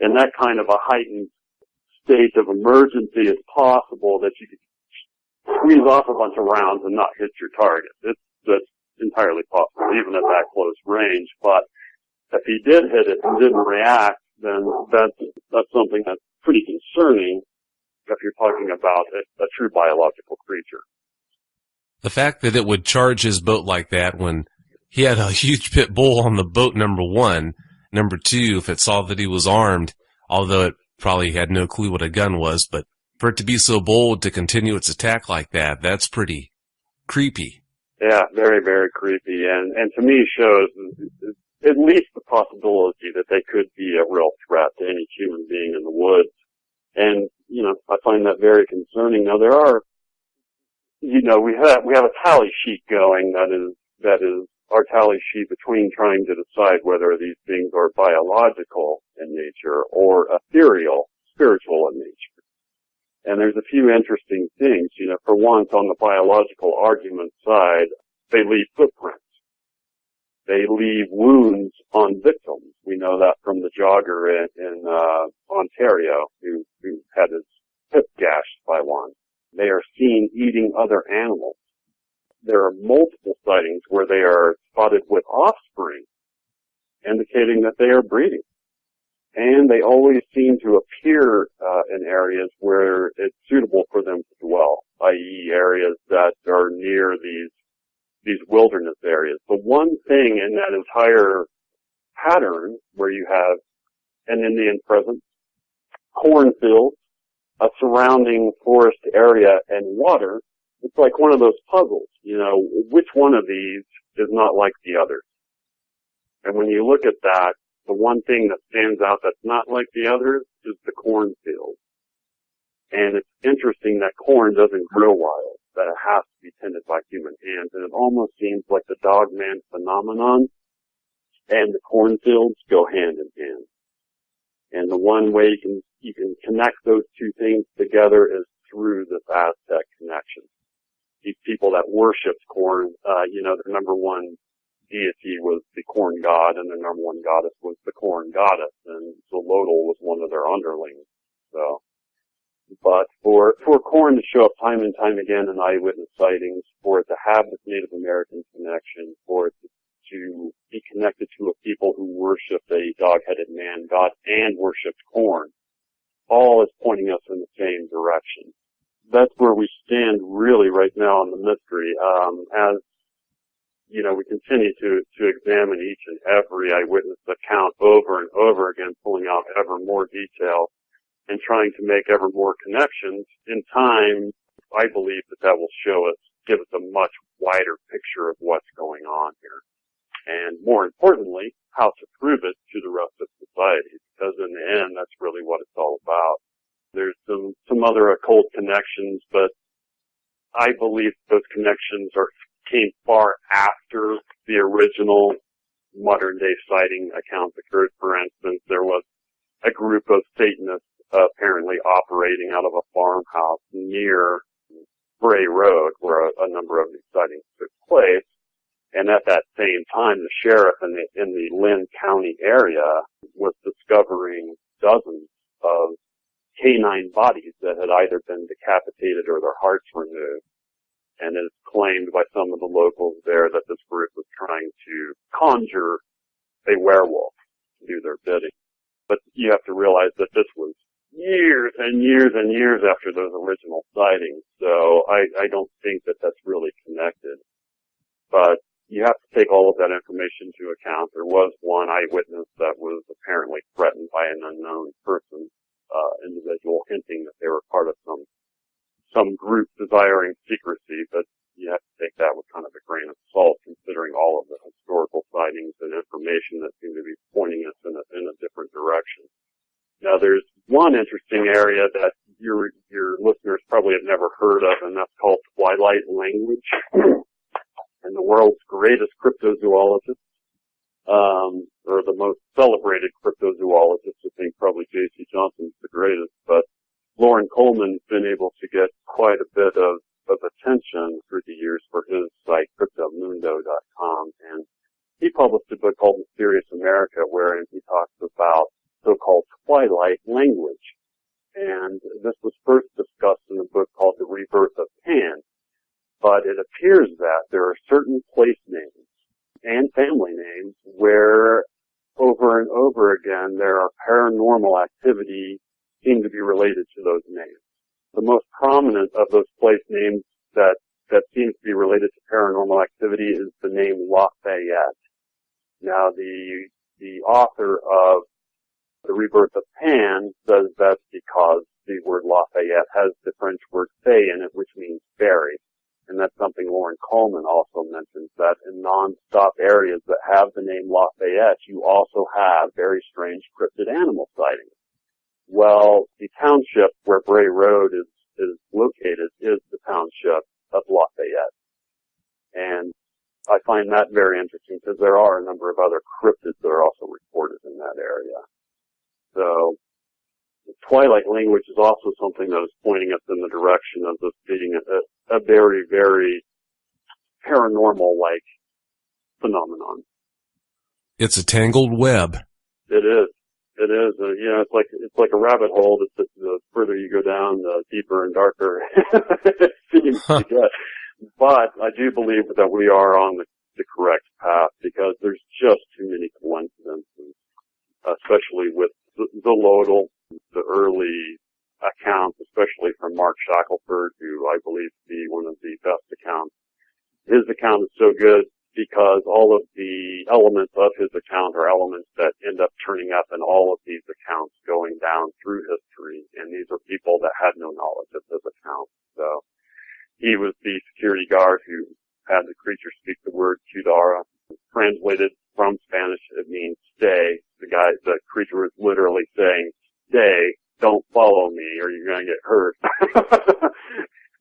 in that kind of a heightened state of emergency, it's possible that you could squeeze off a bunch of rounds and not hit your target. That's entirely possible, even at that close range. But if he did hit it and didn't react, then that's something that's pretty concerning, if you're talking about a true biological creature. The fact that it would charge his boat like that when he had a huge pit bull on the boat, number one. Number two, if it saw that he was armed, although it probably had no clue what a gun was, but for it to be so bold to continue its attack like that, that's pretty creepy. Yeah, very, very creepy, and to me shows at least the possibility that they could be a real threat to any human being in the woods. And, I find that very concerning. Now there are, we have a tally sheet going that is our tally sheet between trying to decide whether these things are biological in nature or ethereal, spiritual in nature. And there's a few interesting things. For once, on the biological argument side, they leave footprints. They leave wounds on victims. We know that from the jogger in Ontario who had his hip gashed by one. They are seen eating other animals. There are multiple sightings where they are spotted with offspring, indicating that they are breeding. And they always seem to appear in areas where it's suitable for them to dwell, i.e. areas that are near these wilderness areas. The one thing in that entire pattern where you have an Indian presence, cornfields, a surrounding forest area, and water, it's like one of those puzzles. Which one of these is not like the others? And when you look at that, the one thing that stands out that's not like the others is the cornfield. And it's interesting that corn doesn't grow wild, that it has to be tended by human hands. And it almost seems like the dog-man phenomenon and the cornfields go hand in hand. And the one way you can connect those two things together is through this Aztec connection. These people that worshipped corn, their number one deity was the corn god, and their number one goddess was the corn goddess, and Xolotl was one of their underlings. So, but for corn to show up time and time again in eyewitness sightings, for it to have this Native American connection, for it to be connected to a people who worshipped a dog-headed man god and worshipped corn, all is pointing us in the same direction. That's where we stand really right now on the mystery. As we continue to examine each and every eyewitness account over and over again, pulling out ever more detail and trying to make ever more connections. In time, I believe that will give us a much wider picture of what's going on here. And more importantly, how to prove it to the rest of society, because in the end, that's really what it's all about. There's some other occult connections, but I believe those connections came far after the original modern-day sighting accounts occurred. For instance, there was a group of Satanists apparently operating out of a farmhouse near Bray Road, where a number of these sightings took place. And at that same time, the sheriff in the Lynn County area was discovering dozens of canine bodies that had either been decapitated or their hearts removed. And it is claimed by some of the locals there that this group was trying to conjure a werewolf to do their bidding. But you have to realize that this was years and years and years after those original sightings. So I don't think that that's really connected. But you have to take all of that information into account. There was one eyewitness that was apparently threatened by an unknown person, individual, hinting that they were part of some group desiring secrecy, but you have to take that with kind of a grain of salt, considering all of the historical sightings and information that seem to be pointing us in a different direction. Now, there's one interesting area that your listeners probably have never heard of, and that's called twilight language. And the world's greatest cryptozoologist, or the most celebrated cryptozoologist, I think probably J.C. Johnson's the greatest, but Loren Coleman's been able to get quite a bit of attention through the years for his site, cryptomundo.com, and he published a book called Mysterious America, wherein he talks about so-called twilight language. And this was first discussed in a book called The Rebirth of Pan. But it appears that there are certain place names and family names where over and over again there are paranormal activity seem to be related to those names. The most prominent of those place names that seems to be related to paranormal activity is the name Lafayette. Now, the author of The Rebirth of Pan says that's because the word Lafayette has the French word fay in it, which means fairy. And that's something Lauren Coleman also mentions, that in non-stop areas that have the name Lafayette, you also have very strange cryptid animal sightings. Well, the township where Bray Road is located is the township of Lafayette. And I find that very interesting because there are a number of other cryptids that are also reported in that area. So, the twilight language is also something that is pointing us in the direction of this being a very, very paranormal-like phenomenon. It's a tangled web. It is. It is. It's like a rabbit hole. The further you go down, the deeper and darker it seems to get. But I do believe that we are on the correct path because there's just too many coincidences, especially with the Lodal, the early accounts, especially from Mark Shackelford, who I believe to be one of the best accounts. His account is so good because all of the elements of his account are elements that end up turning up in all of these accounts going down through history. And these are people that had no knowledge of his account. So he was the security guard who had the creature speak the word Kudara. Translated from Spanish, it means stay. The creature was literally saying, stay, don't follow me or you're going to get hurt.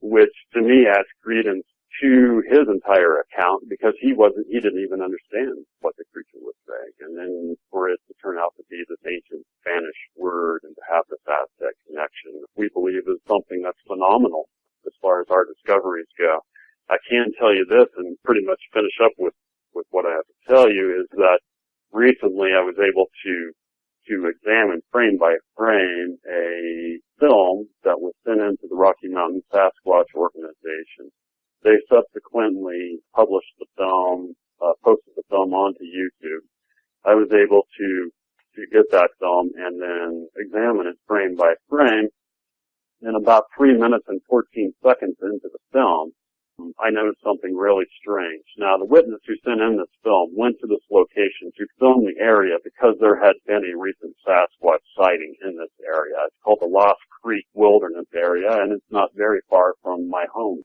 Which to me adds credence to his entire account because he didn't even understand what the creature was saying. And then for it to turn out to be this ancient Spanish word and to have this Aztec connection, we believe is something that's phenomenal as far as our discoveries go. I can tell you this and pretty much finish up with what I have to tell you is that recently I was able to examine frame by frame a film that was sent into the Rocky Mountain Sasquatch Organization. They subsequently published the film, posted the film onto YouTube. I was able to get that film and then examine it frame by frame. And about 3 minutes and 14 seconds into the film, I noticed something really strange. Now, the witness who sent in this film went to this location to film the area because there had been a recent Sasquatch sighting in this area. It's called the Lost Creek Wilderness area, and it's not very far from my home.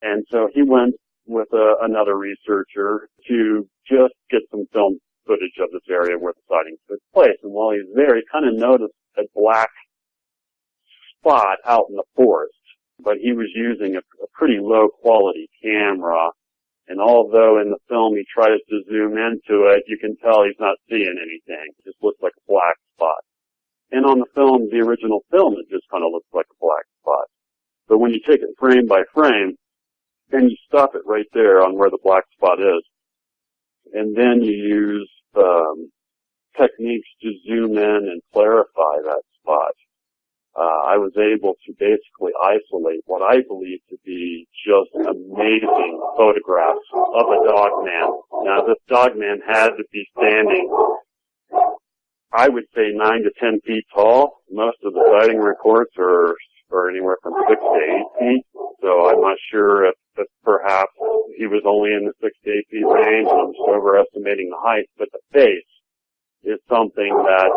And so he went with another researcher to just get some film footage of this area where the sighting took place. And while he was there, he kind of noticed a black spot out in the forest. But he was using a pretty low quality camera. And although in the film he tries to zoom into it, you can tell he's not seeing anything. It just looks like a black spot. And on the film, the original film, it just kind of looks like a black spot. But when you take it frame by frame, then you stop it right there on where the black spot is. And then you use techniques to zoom in and clarify that spot. I was able to basically isolate what I believe to be just amazing photographs of a dogman. Now, this dogman had to be standing, I would say 9 to 10 feet tall. Most of the sighting reports are anywhere from 6 to 8 feet. So I'm not sure if perhaps he was only in the 6 to 8 feet range. I'm just overestimating the height, but the face is something that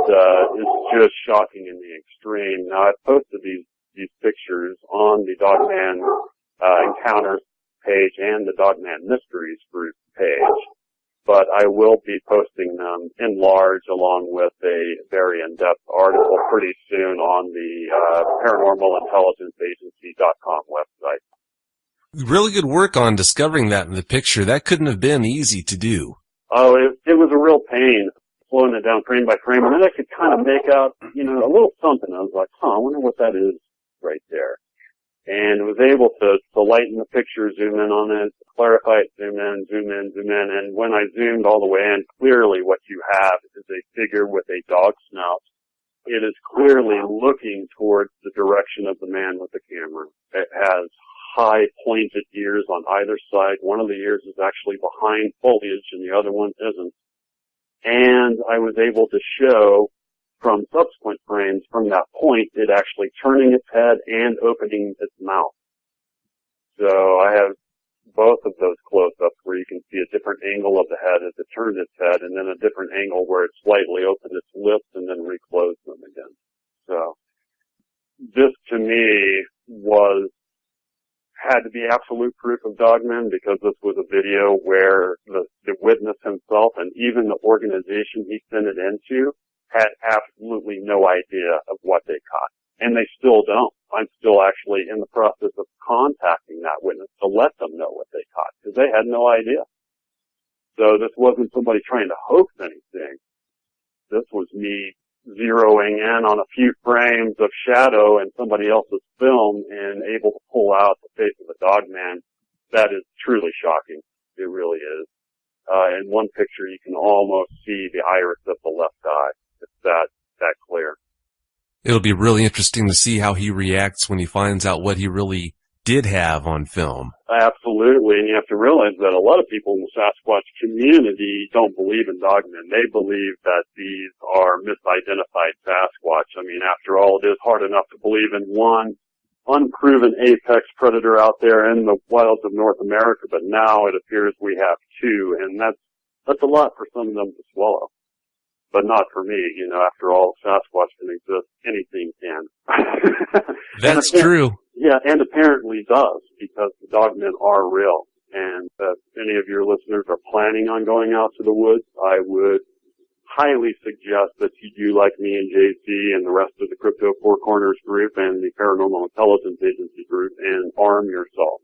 is just shocking in the extreme. Now, I've posted these pictures on the Dogman Encounters page and the Dogman Mysteries group page, but I will be posting them in large along with a very in-depth article pretty soon on the ParanormalIntelligenceAgency.com website. Really good work on discovering that in the picture. That couldn't have been easy to do. Oh, it was a real pain. Slowing it down frame by frame, and then I could kind of make out, a little something. I was like, I wonder what that is right there. And was able to lighten the picture, zoom in on it, clarify it, zoom in, and when I zoomed all the way in, clearly what you have is a figure with a dog snout. It is clearly looking towards the direction of the man with the camera. It has high pointed ears on either side. One of the ears is actually behind foliage and the other one isn't. And I was able to show from subsequent frames from that point, it actually turning its head and opening its mouth. So I have both of those close-ups where you can see a different angle of the head as it turned its head, and then a different angle where it slightly opened its lips and then reclosed them again. So this to me had to be absolute proof of dogmen, because this was a video where the witness himself and even the organization he sent it into had absolutely no idea of what they caught. And they still don't. I'm still actually in the process of contacting that witness to let them know what they caught, because they had no idea. So this wasn't somebody trying to hoax anything. This was me zeroing in on a few frames of shadow in somebody else's film and able to pull out the face of a dog man. That is truly shocking. It really is. In one picture, you can almost see the iris of the left eye. It's that clear. It'll be really interesting to see how he reacts when he finds out what he really did have on film. Absolutely, and you have to realize that a lot of people in the Sasquatch community don't believe in dogmen. They believe that these are misidentified Sasquatch. I mean, after all, it is hard enough to believe in one unproven apex predator out there in the wilds of North America, but now it appears we have two, and that's a lot for some of them to swallow. But not for me, you know, after all, Sasquatch can exist, anything can. That's true. Yeah, and apparently does, because the dogmen are real. And if any of your listeners are planning on going out to the woods, I would highly suggest that you do like me and JC and the rest of the Crypto Four Corners group and the Paranormal Intelligence Agency group and arm yourself.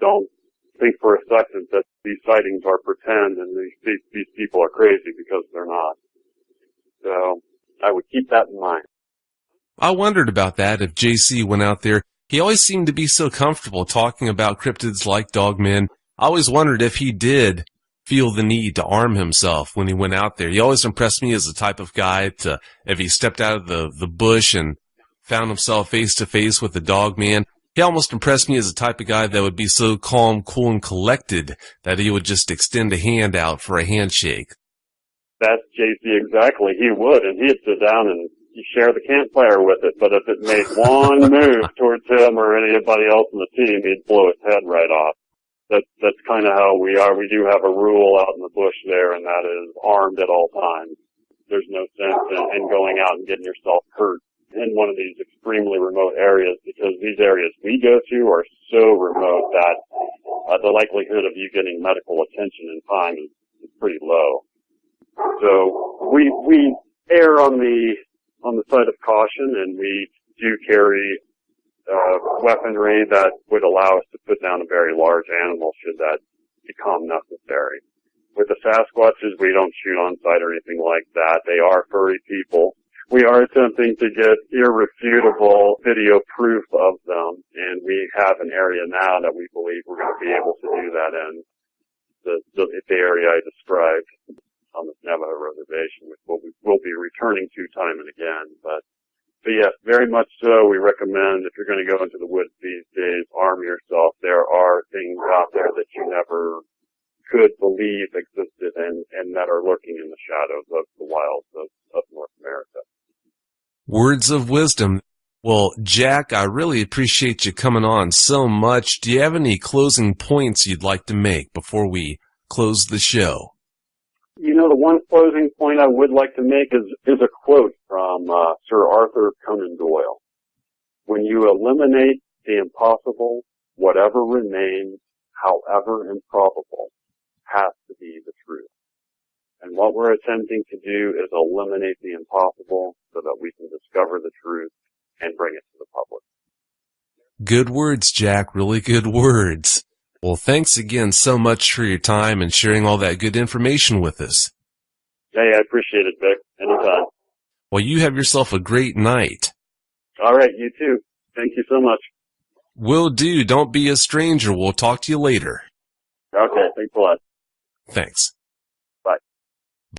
Don't think for a second that these sightings are pretend and these people are crazy, because they're not. So I would keep that in mind. I wondered about that if JC went out there. He always seemed to be so comfortable talking about cryptids like dogmen. I always wondered if he did feel the need to arm himself when he went out there. He always impressed me as the type of guy to, if he stepped out of the bush and found himself face to face with a dogman, he almost impressed me as the type of guy that would be so calm, cool, and collected that he would just extend a hand out for a handshake. That's JC exactly. He would, and he'd sit down and share the campfire with it. But if it made one move towards him or anybody else in the team, he'd blow its head right off. That's kind of how we are. We do have a rule out in the bush there, and that is armed at all times. There's no sense in going out and getting yourself hurt in one of these extremely remote areas, because these areas we go to are so remote that the likelihood of you getting medical attention in time is pretty low. So we err on the side of caution, and we do carry weaponry that would allow us to put down a very large animal should that become necessary. With the Sasquatches, we don't shoot on sight or anything like that. They are furry people. We are attempting to get irrefutable video proof of them, and we have an area now that we believe we're going to be able to do that in the area I described on the Navajo reservation, which we'll be returning to time and again. But yes, very much so. We recommend, if you're going to go into the woods these days, arm yourself. There are things out there that you never could believe existed and that are lurking in the shadows of the wilds of North America. Words of wisdom. Well, Jack, I really appreciate you coming on so much. Do you have any closing points you'd like to make before we close the show? You know, the one closing point I would like to make is a quote from Sir Arthur Conan Doyle. When you eliminate the impossible, whatever remains, however improbable, has to be the truth. And what we're attempting to do is eliminate the impossible so that we can discover the truth and bring it to the public. Good words, Jack. Really good words. Well, thanks again so much for your time and sharing all that good information with us. Hey, I appreciate it, Vic. Anytime. Well, you have yourself a great night. All right, you too. Thank you so much. Will do. Don't be a stranger. We'll talk to you later. Okay, thanks a lot. Thanks.